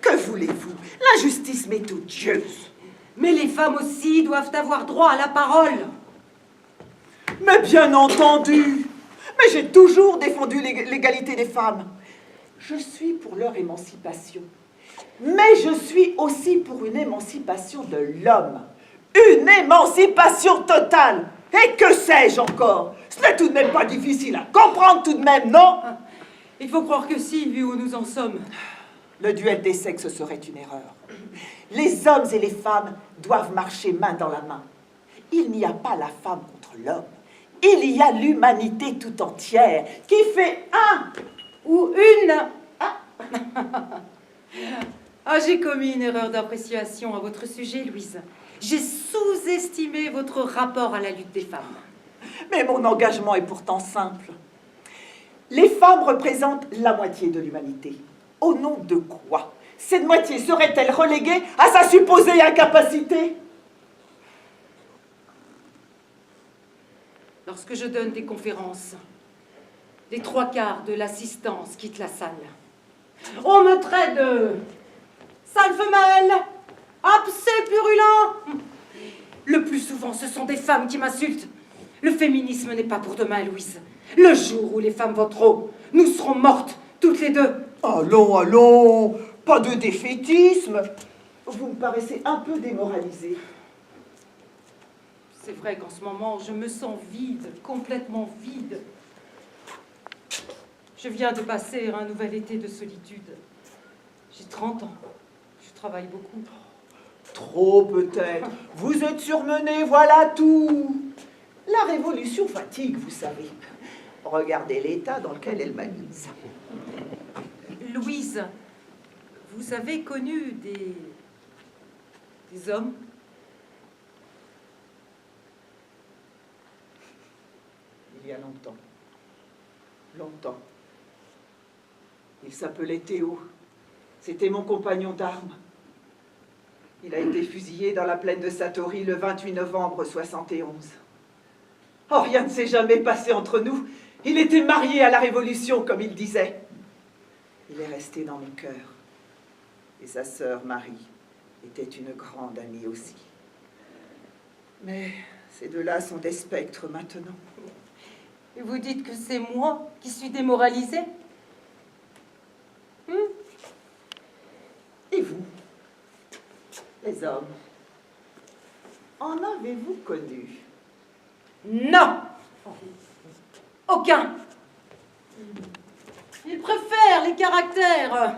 Que voulez-vous? L'injustice m'est odieuse. Mais les femmes aussi doivent avoir droit à la parole. Mais bien entendu. Mais j'ai toujours défendu l'égalité des femmes. Je suis pour leur émancipation. Mais je suis aussi pour une émancipation de l'homme. Une émancipation totale. Et que sais-je encore? Ce n'est tout de même pas difficile à comprendre tout de même, non? Il faut croire que si, vu où nous en sommes. Le duel des sexes serait une erreur. Les hommes et les femmes doivent marcher main dans la main. Il n'y a pas la femme contre l'homme. Il y a l'humanité tout entière qui fait un Ou une. Ah, j'ai commis une erreur d'appréciation à votre sujet, Louise. J'ai sous-estimé votre rapport à la lutte des femmes. Mais mon engagement est pourtant simple. Les femmes représentent la moitié de l'humanité. Au nom de quoi cette moitié serait-elle reléguée à sa supposée incapacité? Lorsque je donne des conférences, les 3/4 de l'assistance quittent la salle. On me traite de sale femelle, abcès purulent. Le plus souvent, ce sont des femmes qui m'insultent. Le féminisme n'est pas pour demain, Louise. Le jour où les femmes voteront, nous serons mortes, toutes les deux. Allons, allons, pas de défaitisme. Vous me paraissez un peu démoralisée. C'est vrai qu'en ce moment, je me sens vide, complètement vide. Je viens de passer un nouvel été de solitude. J'ai 30 ans. Je travaille beaucoup. Trop peut-être. Vous êtes surmenée, voilà tout. La révolution fatigue, vous savez. Regardez l'état dans lequel elle m'a mise. Louise, vous avez connu des hommes? Il y a longtemps. Longtemps. Il s'appelait Théo. C'était mon compagnon d'armes. Il a été fusillé dans la plaine de Satori le 28 novembre 71. Oh, rien ne s'est jamais passé entre nous. Il était marié à la Révolution, comme il disait. Il est resté dans mon cœur. Et sa sœur Marie était une grande amie aussi. Mais ces deux-là sont des spectres maintenant. Et vous dites que c'est moi qui suis démoralisée? Et vous, les hommes, en avez-vous connu? Non! Aucun! Ils préfèrent les caractères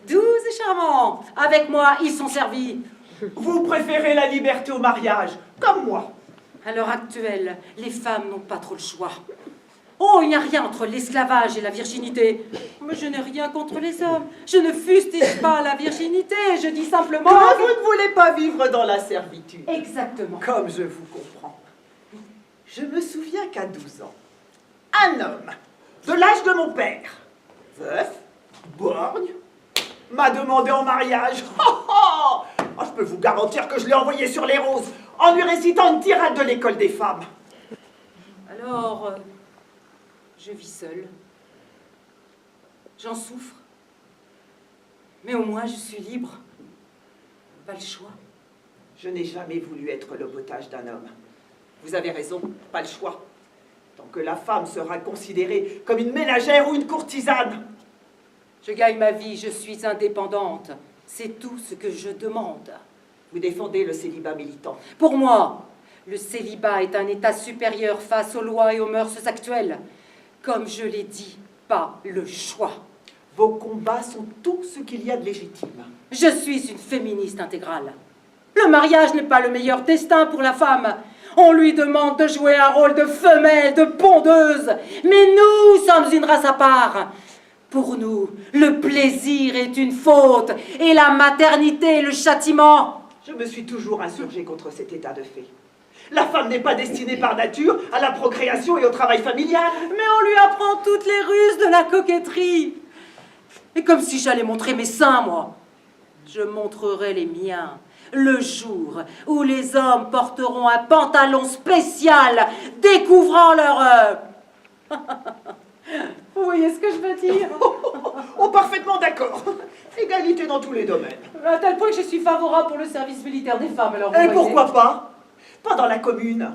doux et charmants. Avec moi, ils sont servis. Vous préférez la liberté au mariage, comme moi. À l'heure actuelle, les femmes n'ont pas trop le choix. Oh, il n'y a rien entre l'esclavage et la virginité. Mais je n'ai rien contre les hommes. Je ne fustige pas la virginité. Je dis simplement... Que vous ne voulez pas vivre dans la servitude. Exactement. Comme je vous comprends. Je me souviens qu'à 12 ans, un homme de l'âge de mon père, veuf, borgne, m'a demandé en mariage. Oh, je peux vous garantir que je l'ai envoyé sur les roses en lui récitant une tirade de l'école des femmes. Alors, je vis seule. J'en souffre. Mais au moins, je suis libre. Pas le choix. Je n'ai jamais voulu être l'otage d'un homme. Vous avez raison, pas le choix. Tant que la femme sera considérée comme une ménagère ou une courtisane. Je gagne ma vie, je suis indépendante. C'est tout ce que je demande. Vous défendez le célibat militant. Pour moi, le célibat est un état supérieur face aux lois et aux mœurs actuelles. Comme je l'ai dit, pas le choix. Vos combats sont tout ce qu'il y a de légitime. Je suis une féministe intégrale. Le mariage n'est pas le meilleur destin pour la femme. On lui demande de jouer un rôle de femelle, de pondeuse. Mais nous sommes une race à part. Pour nous, le plaisir est une faute et la maternité le châtiment. Je me suis toujours insurgée contre cet état de fait. La femme n'est pas destinée par nature à la procréation et au travail familial. Mais on lui apprend toutes les ruses de la coquetterie. Et comme si j'allais montrer mes seins, moi. Je montrerai les miens le jour où les hommes porteront un pantalon spécial découvrant leur... Vous voyez ce que je veux dire? Oh, parfaitement d'accord. Égalité dans tous les domaines. À tel point que je suis favorable pour le service militaire des femmes, alors vous Et voyez. pourquoi pas? Pendant la Commune,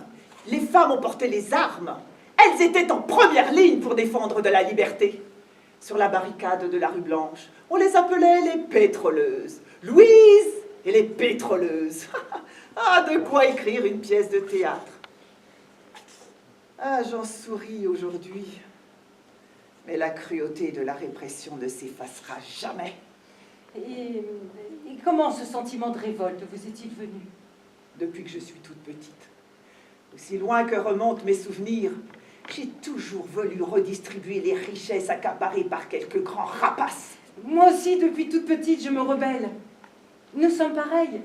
les femmes ont porté les armes. Elles étaient en première ligne pour défendre de la liberté. Sur la barricade de la rue Blanche, on les appelait les pétroleuses. Louise et les pétroleuses. Ah, de quoi écrire une pièce de théâtre. Ah, j'en souris aujourd'hui. Mais la cruauté de la répression ne s'effacera jamais. Et comment ce sentiment de révolte vous est-il venu? Depuis que je suis toute petite, aussi loin que remontent mes souvenirs, j'ai toujours voulu redistribuer les richesses accaparées par quelques grands rapaces. Moi aussi, depuis toute petite, je me rebelle. Nous sommes pareils.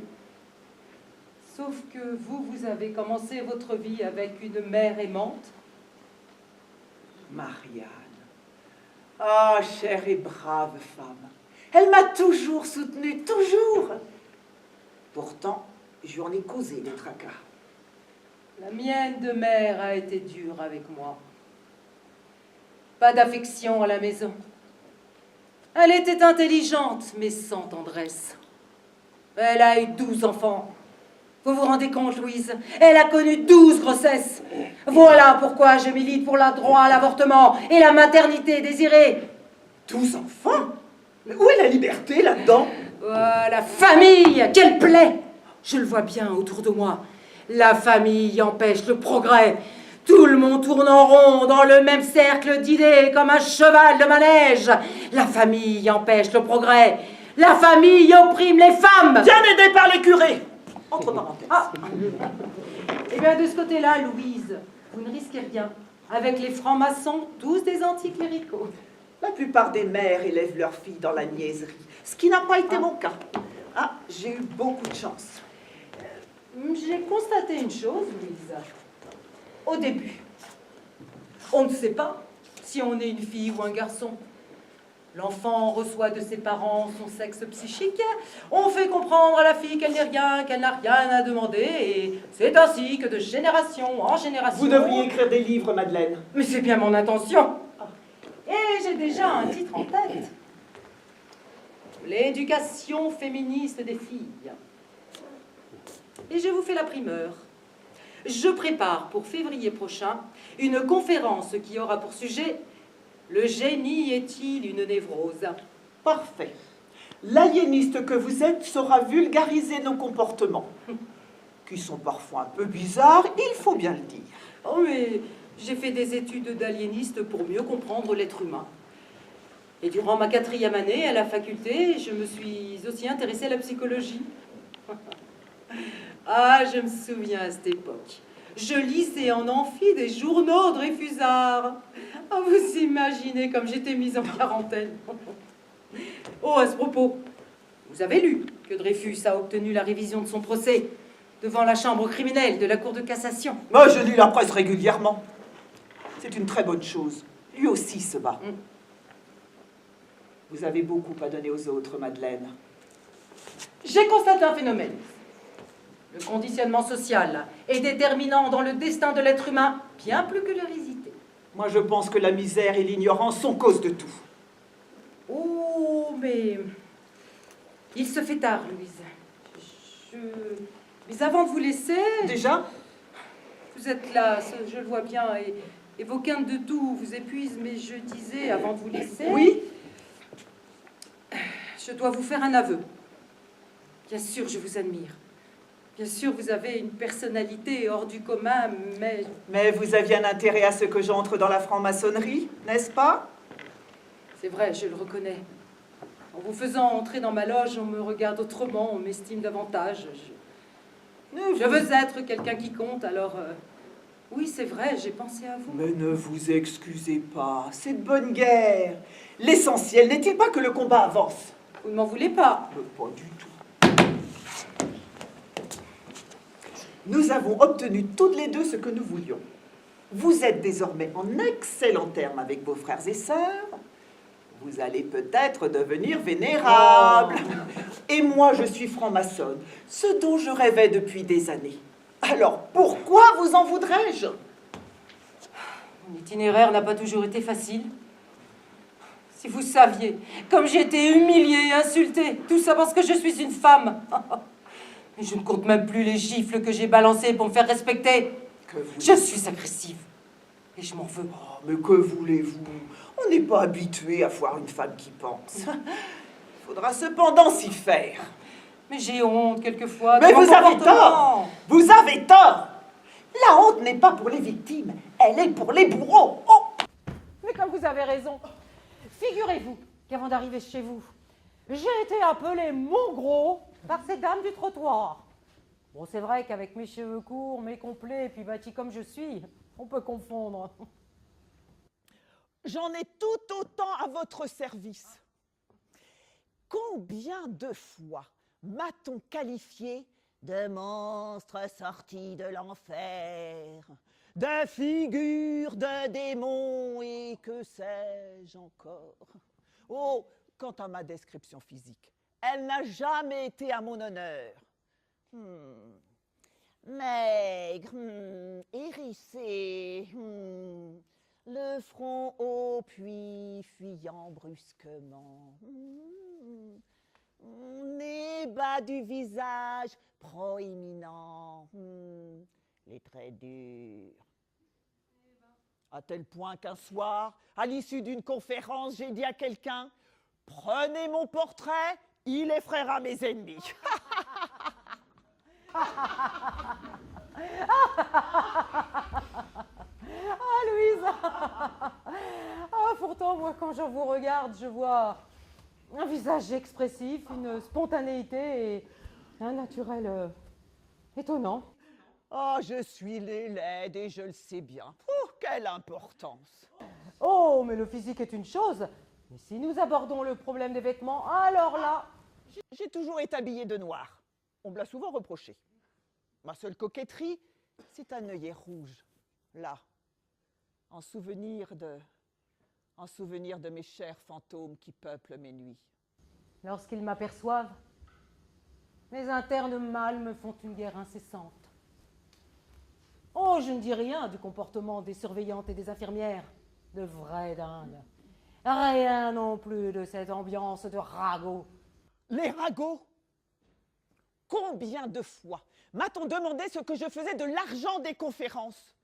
Sauf que vous avez commencé votre vie avec une mère aimante. Marianne. Ah, chère et brave femme. Elle m'a toujours soutenue, toujours. Pourtant, je lui en ai causé des tracas. La mienne de mère a été dure avec moi. Pas d'affection à la maison. Elle était intelligente, mais sans tendresse. Elle a eu 12 enfants. Vous vous rendez compte, Louise? Elle a connu 12 grossesses. Voilà pourquoi je milite pour le droit à l'avortement et la maternité désirée. 12 enfants? Mais où est la liberté là-dedans? La famille, quelle plaie! Je le vois bien autour de moi. La famille empêche le progrès. Tout le monde tourne en rond dans le même cercle d'idées comme un cheval de manège. La famille empêche le progrès. La famille opprime les femmes. Bien aidée par les curés. Entre parenthèses. Ah. Eh bien, de ce côté-là, Louise, vous ne risquez rien. Avec les francs-maçons, tous des anticléricaux. La plupart des mères élèvent leurs filles dans la niaiserie, ce qui n'a pas été mon cas. Ah, j'ai eu beaucoup de chance. J'ai constaté une chose, Louise. Au début, on ne sait pas si on est une fille ou un garçon. L'enfant reçoit de ses parents son sexe psychique. On fait comprendre à la fille qu'elle n'est rien, qu'elle n'a rien à demander. Et c'est ainsi que de génération en génération... Vous devriez écrire des livres, Madeleine. Mais c'est bien mon intention. Et j'ai déjà un titre en tête. L'éducation féministe des filles. Et je vous fais la primeur. Je prépare pour février prochain une conférence qui aura pour sujet « Le génie est-il une névrose ?» Parfait. L'aliéniste que vous êtes saura vulgariser nos comportements, qui sont parfois un peu bizarres, il faut bien le dire. Oh, mais j'ai fait des études d'aliéniste pour mieux comprendre l'être humain. Et durant ma 4e année à la faculté, je me suis aussi intéressée à la psychologie. Ah, je me souviens à cette époque. Je lisais en amphi des journaux Dreyfusards. Ah, vous imaginez comme j'étais mise en quarantaine. Oh, à ce propos, vous avez lu que Dreyfus a obtenu la révision de son procès devant la chambre criminelle de la Cour de cassation. Moi, je lis la presse régulièrement. C'est une très bonne chose. Lui aussi se bat. Vous avez beaucoup à donner aux autres, Madeleine. J'ai constaté un phénomène. Le conditionnement social est déterminant dans le destin de l'être humain, bien plus que l'hérédité. Moi, je pense que la misère et l'ignorance sont cause de tout. Oh, mais... il se fait tard, Louise. Mais avant de vous laisser... Déjà? Vous êtes là, je le vois bien, et vos quintes de tout vous épuisent, mais je disais, avant de vous laisser... Oui? Je dois vous faire un aveu. Bien sûr, je vous admire. Bien sûr, vous avez une personnalité hors du commun, mais... Mais vous aviez un intérêt à ce que j'entre dans la franc-maçonnerie, n'est-ce pas? C'est vrai, je le reconnais. En vous faisant entrer dans ma loge, on me regarde autrement, on m'estime davantage. Je veux être quelqu'un qui compte, alors Oui, c'est vrai, j'ai pensé à vous. Mais ne vous excusez pas, c'est de bonne guerre. L'essentiel n'est-il pas que le combat avance? Vous ne m'en voulez pas? Pas du tout. Nous avons obtenu toutes les deux ce que nous voulions. Vous êtes désormais en excellent terme avec vos frères et sœurs. Vous allez peut-être devenir vénérable. Et moi, je suis franc-maçonne, ce dont je rêvais depuis des années. Alors, pourquoi vous en voudrais-je? Mon itinéraire n'a pas toujours été facile. Si vous saviez, comme j'ai été humiliée, insultée, tout ça parce que je suis une femme. Et je ne compte même plus les gifles que j'ai balancés pour me faire respecter. Je suis agressive. Et je m'en veux. Oh, mais que voulez-vous? On n'est pas habitué à voir une femme qui pense. Il faudra cependant s'y faire. Mais j'ai honte quelquefois. Mais de mon vous avez comportement. tort! Vous avez tort! La honte n'est pas pour les victimes, elle est pour les bourreaux. Oh! Mais comme vous avez raison, figurez-vous qu'avant d'arriver chez vous, j'ai été appelée mon gros par ces dames du trottoir. Bon, c'est vrai qu'avec mes cheveux courts, mes complets, et puis bâti comme je suis, on peut confondre. J'en ai tout autant à votre service. Combien de fois m'a-t-on qualifié de monstre sorti de l'enfer, de figure de démon et que sais-je encore? Oh, quant à ma description physique, elle n'a jamais été à mon honneur. Maigre, hérissé, le front haut puis fuyant brusquement. Nez bas du visage proéminent, les traits durs. À tel point qu'un soir, à l'issue d'une conférence, j'ai dit à quelqu'un: prenez mon portrait, il effraiera mes ennemis. Ah, Louise! Ah, pourtant, moi, quand je vous regarde, je vois un visage expressif, une spontanéité et un naturel étonnant. Oh, je suis laide et je le sais bien. Oh, quelle importance! Oh, mais le physique est une chose, mais si nous abordons le problème des vêtements, alors là... J'ai toujours été habillée de noir. On me l'a souvent reproché. Ma seule coquetterie, c'est un œillet rouge, là, en souvenir de mes chers fantômes qui peuplent mes nuits. Lorsqu'ils m'aperçoivent, les internes mâles me font une guerre incessante. Oh, je ne dis rien du comportement des surveillantes et des infirmières, de vraies dindes. Rien non plus de cette ambiance de ragots. Les ragots? Combien de fois m'a-t-on demandé ce que je faisais de l'argent des conférences?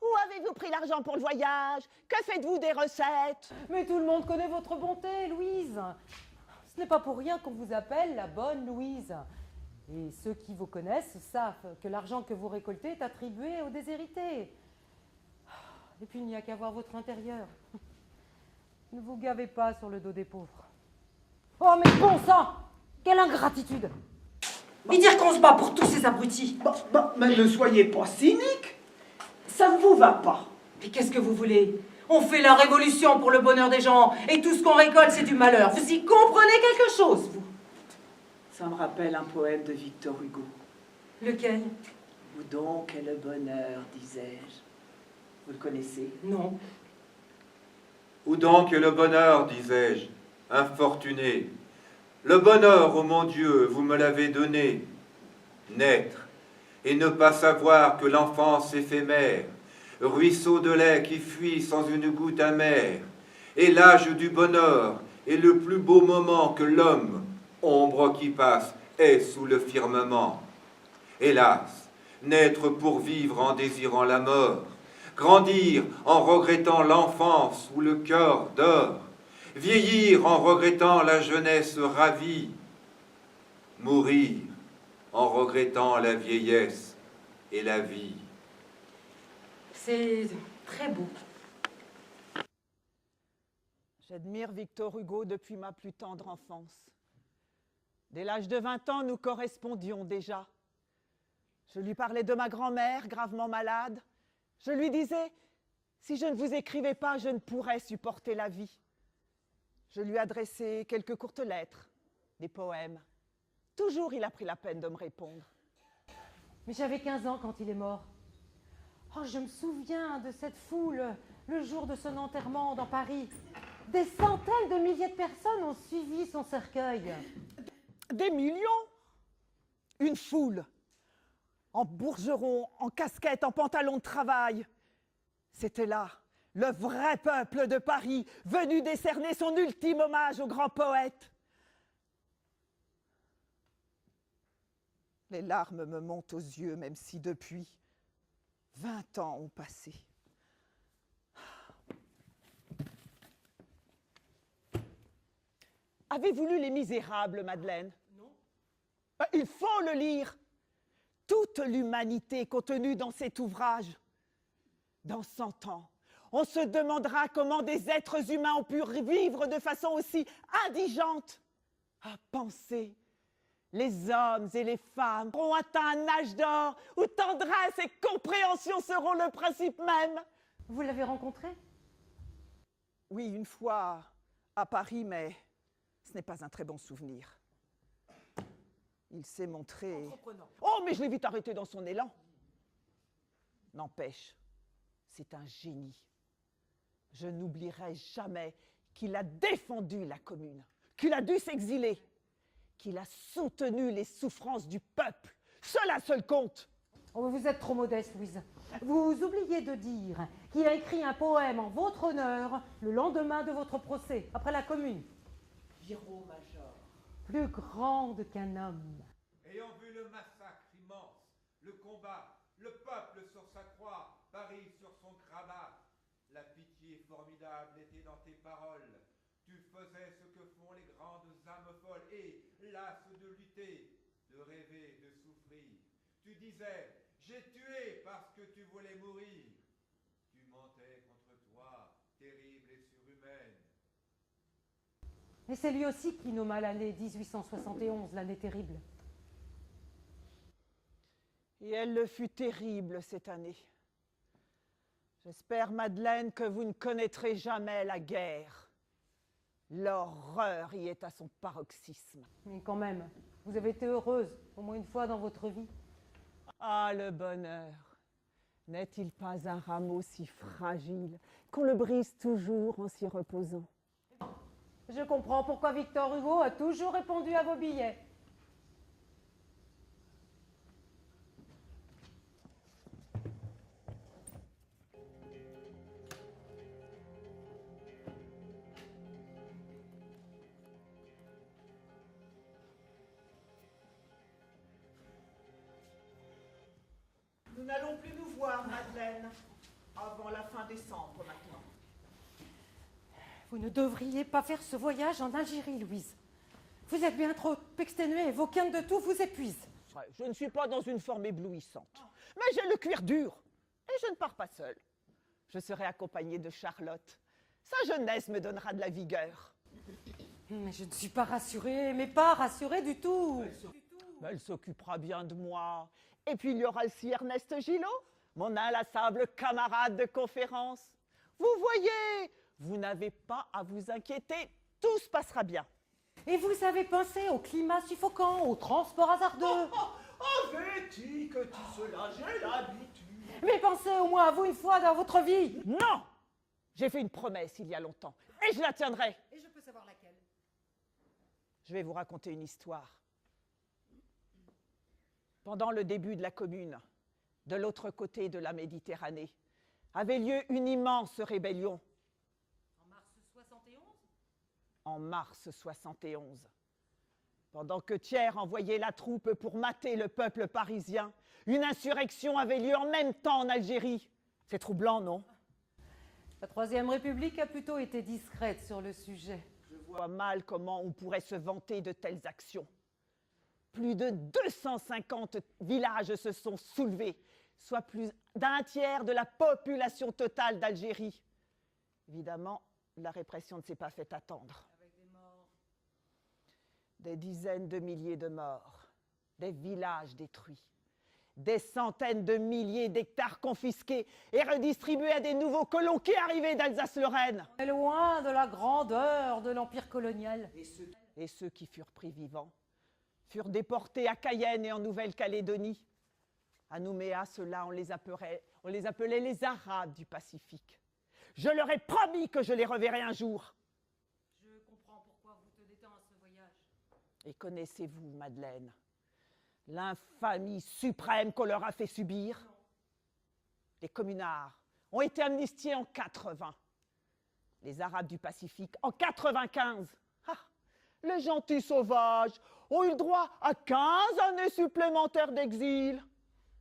Où avez-vous pris l'argent pour le voyage? Que faites-vous des recettes? Mais tout le monde connaît votre bonté, Louise. Ce n'est pas pour rien qu'on vous appelle la bonne Louise. Et ceux qui vous connaissent savent que l'argent que vous récoltez est attribué aux déshérités. Et puis il n'y a qu'à voir votre intérieur. Ne vous gavez pas sur le dos des pauvres. Oh, mais bon sang! Quelle ingratitude! Et dire qu'on se bat pour tous ces abrutis. Mais ne soyez pas cynique. Ça ne vous va pas. Mais qu'est-ce que vous voulez? On fait la révolution pour le bonheur des gens, et tout ce qu'on récolte, c'est du malheur. Vous y comprenez quelque chose, vous? Ça me rappelle un poème de Victor Hugo. Lequel? Où donc est le bonheur, disais-je. Vous le connaissez? Non. Où donc est le bonheur, disais-je, infortuné? Le bonheur, ô mon Dieu, vous me l'avez donné. Naître et ne pas savoir que l'enfance éphémère, ruisseau de lait qui fuit sans une goutte amère, est l'âge du bonheur et le plus beau moment que l'homme, ombre qui passe, est sous le firmament. Hélas, naître pour vivre en désirant la mort, grandir en regrettant l'enfance où le cœur dort, vieillir en regrettant la jeunesse ravie, mourir en regrettant la vieillesse et la vie. C'est très beau. J'admire Victor Hugo depuis ma plus tendre enfance. Dès l'âge de 20 ans, nous correspondions déjà. Je lui parlais de ma grand-mère, gravement malade, Je lui disais, si je ne vous écrivais pas, je ne pourrais supporter la vie. Je lui adressais quelques courtes lettres, des poèmes. Toujours, il a pris la peine de me répondre. Mais j'avais 15 ans quand il est mort. Oh, je me souviens de cette foule le jour de son enterrement dans Paris. Des centaines de milliers de personnes ont suivi son cercueil. Des millions? Une foule, en bourgeron, en casquette, en pantalon de travail. C'était là, le vrai peuple de Paris, venu décerner son ultime hommage au grand poète. Les larmes me montent aux yeux, même si depuis 20 ans ont passé. Avez-vous lu Les Misérables, Madeleine? Non. Il faut le lire. Toute l'humanité contenue dans cet ouvrage. Dans 100 ans, on se demandera comment des êtres humains ont pu vivre de façon aussi indigente. À penser, les hommes et les femmes auront atteint un âge d'or où tendresse et compréhension seront le principe même. Vous l'avez rencontré? Oui, une fois à Paris, mais ce n'est pas un très bon souvenir. Il s'est montré... Entreprenant. Oh, mais je l'ai vite arrêté dans son élan. N'empêche, c'est un génie. Je n'oublierai jamais qu'il a défendu la commune, qu'il a dû s'exiler, qu'il a soutenu les souffrances du peuple. Cela seul compte. Oh, vous êtes trop modeste, Louise. Vous oubliez de dire qu'il a écrit un poème en votre honneur le lendemain de votre procès, après la Commune. Viro Major. Plus grande qu'un homme. Ayant vu le massacre immense, le combat, le peuple sur sa croix, Paris sur son grabat, la pitié formidable était dans tes paroles. Tu faisais ce que font les grandes âmes folles et, las de lutter, de rêver, de souffrir. Tu disais, j'ai tué parce que tu voulais mourir. Tu mentais contre toi, terrible et surhumaine. Et c'est lui aussi qui nomma l'année 1871, l'année terrible. Et elle le fut terrible cette année. J'espère, Madeleine, que vous ne connaîtrez jamais la guerre. L'horreur y est à son paroxysme. Mais quand même, vous avez été heureuse, au moins une fois dans votre vie. Ah, le bonheur! N'est-il pas un rameau si fragile qu'on le brise toujours en s'y reposant? Je comprends pourquoi Victor Hugo a toujours répondu à vos billets. Nous n'allons plus nous voir, Madeleine, avant la fin décembre maintenant. Vous ne devriez pas faire ce voyage en Algérie, Louise. Vous êtes bien trop exténuée, vos quintes de tout vous épuisent. Je ne suis pas dans une forme éblouissante, mais j'ai le cuir dur et je ne pars pas seule. Je serai accompagnée de Charlotte. Sa jeunesse me donnera de la vigueur. Mais je ne suis pas rassurée, mais pas rassurée du tout. Mais elle s'occupera bien de moi. Et puis il y aura aussi Ernest Gillot, mon inlassable camarade de conférence. Vous voyez, vous n'avez pas à vous inquiéter, tout se passera bien. Et vous avez pensé au climat suffocant, au transport hasardeux. Avais-tu que tout cela, j'ai l'habitude. Mais pensez au moins à vous une fois dans votre vie. Non! J'ai fait une promesse il y a longtemps, et je la tiendrai. Et je peux savoir laquelle? Je vais vous raconter une histoire. Pendant le début de la Commune, de l'autre côté de la Méditerranée, avait lieu une immense rébellion. En mars 71? En mars 71. Pendant que Thiers envoyait la troupe pour mater le peuple parisien, une insurrection avait lieu en même temps en Algérie. C'est troublant, non? La Troisième République a plutôt été discrète sur le sujet. Je vois mal comment on pourrait se vanter de telles actions. Plus de 250 villages se sont soulevés, soit plus d'un tiers de la population totale d'Algérie. Évidemment, la répression ne s'est pas fait attendre. Avec des morts. Des dizaines de milliers de morts, des villages détruits, Des centaines de milliers d'hectares confisqués et redistribués à des nouveaux colons qui arrivaient d'Alsace-Lorraine. On est loin de la grandeur de l'empire colonial. Et ceux qui furent pris vivants furent déportés à Cayenne et en Nouvelle-Calédonie. À Nouméa, ceux-là, on les appelait les Arabes du Pacifique. Je leur ai promis que je les reverrais un jour. Je comprends pourquoi vous tenez tant à ce voyage. Et connaissez-vous, Madeleine, l'infamie suprême qu'on leur a fait subir? Les communards ont été amnistiés en 80. Les Arabes du Pacifique en 95. Ah, les gentils sauvages ont eu le droit à 15 années supplémentaires d'exil.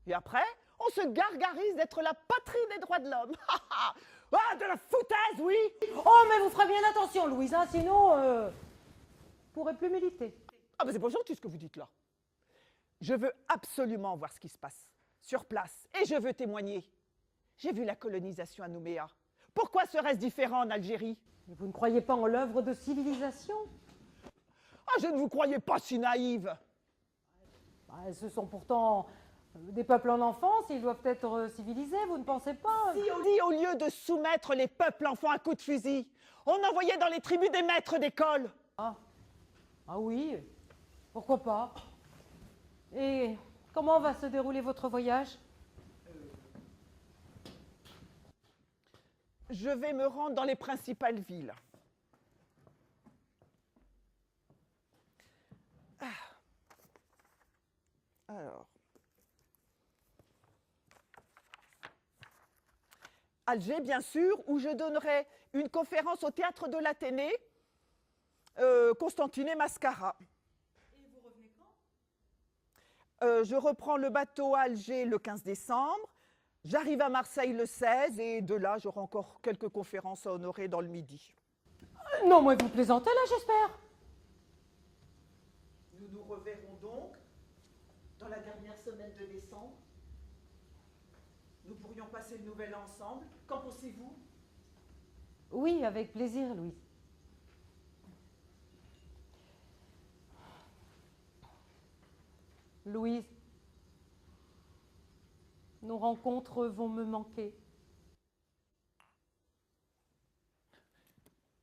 Et après, on se gargarise d'être la patrie des droits de l'homme. Ah, de la foutaise, oui. Oh, mais vous ferez bien attention, Louise, hein, sinon, vous pourrez plus militer. Ah, mais c'est pas gentil ce que vous dites là. Je veux absolument voir ce qui se passe sur place et je veux témoigner. J'ai vu la colonisation à Nouméa. Pourquoi serait-ce différent en Algérie? Mais vous ne croyez pas en l'œuvre de civilisation? Ah, je ne vous croyais pas si naïve. Bah, ce sont pourtant des peuples en enfance, ils doivent être civilisés, vous ne pensez pas? Si au lieu de soumettre les peuples enfants à coups de fusil, on envoyait dans les tribus des maîtres d'école. Ah oui, pourquoi pas? Et comment va se dérouler votre voyage? Je vais me rendre dans les principales villes. Alors. Alger, bien sûr, où je donnerai une conférence au théâtre de l'Athénée, Constantine et Mascara. Et vous revenez quand? Je reprends le bateau à Alger le 15 décembre, j'arrive à Marseille le 16 et de là, j'aurai encore quelques conférences à honorer dans le Midi. Non, mais vous plaisantez là, j'espère. Nous nous reverrons donc dans la dernière semaine de décembre. Nous pourrions passer le nouvel an ensemble. Qu'en pensez-vous? Oui, avec plaisir, Louise. Louise, nos rencontres vont me manquer.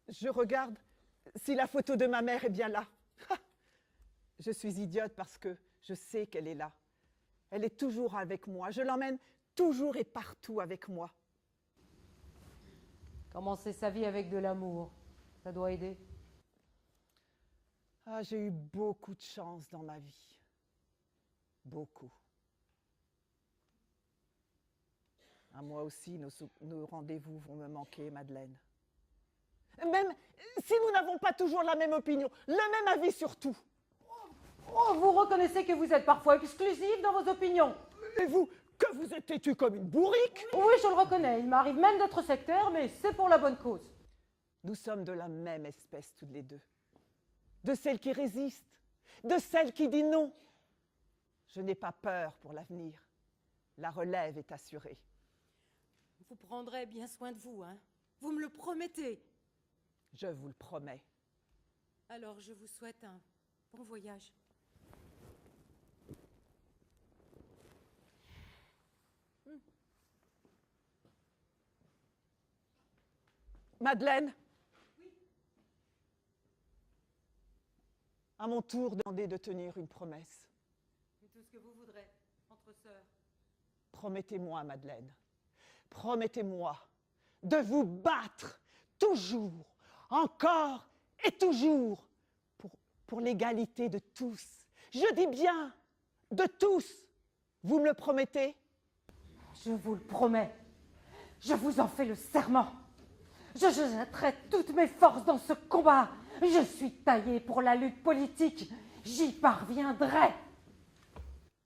Je regarde si la photo de ma mère est bien là. Je suis idiote parce que je sais qu'elle est là. Elle est toujours avec moi. Je l'emmène toujours et partout avec moi. Commencer sa vie avec de l'amour, ça doit aider. Ah, j'ai eu beaucoup de chance dans ma vie. Beaucoup. Ah, moi aussi, nos rendez-vous vont me manquer, Madeleine. Même si nous n'avons pas toujours la même opinion, le même avis sur tout. Oh, vous reconnaissez que vous êtes parfois exclusive dans vos opinions. Et vous, que vous êtes têtu comme une bourrique? Oui, je le reconnais. Il m'arrive même d'être sectaire, mais c'est pour la bonne cause. Nous sommes de la même espèce, toutes les deux. De celle qui résiste, de celle qui dit non. Je n'ai pas peur pour l'avenir. La relève est assurée. Vous prendrez bien soin de vous, hein? Vous me le promettez. Je vous le promets. Alors, je vous souhaite un bon voyage. Madeleine? Oui. À mon tour, demandez de tenir une promesse. C'est tout ce que vous voudrez, entre sœurs. Promettez-moi, Madeleine, promettez-moi de vous battre toujours, encore et toujours pour l'égalité de tous. Je dis bien de tous. Vous me le promettez? Je vous le promets. Je vous en fais le serment. Je jetterai toutes mes forces dans ce combat. Je suis taillée pour la lutte politique. J'y parviendrai.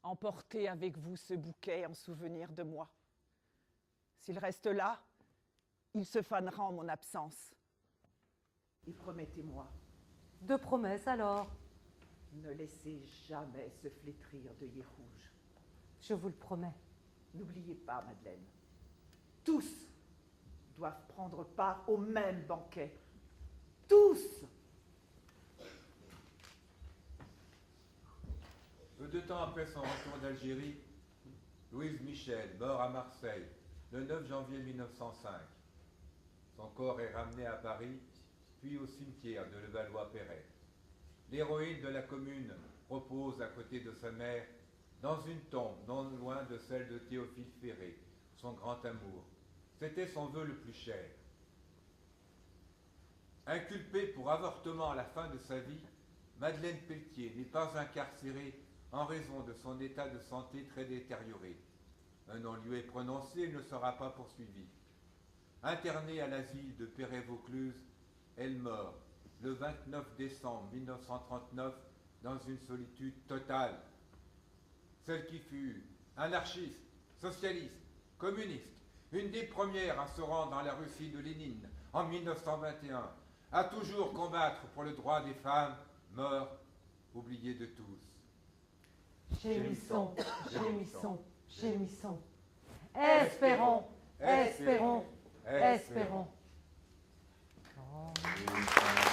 Emportez avec vous ce bouquet en souvenir de moi. S'il reste là, il se fanera en mon absence. Et promettez-moi. De promesses alors. Ne laissez jamais se flétrir d'œillets rouges. Je vous le promets. N'oubliez pas, Madeleine, tous doivent prendre part au même banquet. Tous! Peu de temps après son retour d'Algérie, Louise Michel, mort à Marseille, le 9 janvier 1905. Son corps est ramené à Paris, puis au cimetière de Levallois-Perret. L'héroïne de la commune repose à côté de sa mère dans une tombe non loin de celle de Théophile Ferré, son grand amour. C'était son vœu le plus cher. Inculpée pour avortement à la fin de sa vie, Madeleine Pelletier n'est pas incarcérée en raison de son état de santé très détérioré. Un nom lui est prononcé, elle ne sera pas poursuivie. Internée à l'asile de Perret-Vaucluse, elle meurt le 29 décembre 1939 dans une solitude totale. Celle qui fut anarchiste, socialiste, communiste, une des premières à se rendre dans la Russie de Lénine en 1921, à toujours combattre pour le droit des femmes, meurt, oubliée de tous. Gémissons, gémissons, gémissons. Espérons, espérons, espérons. Oh.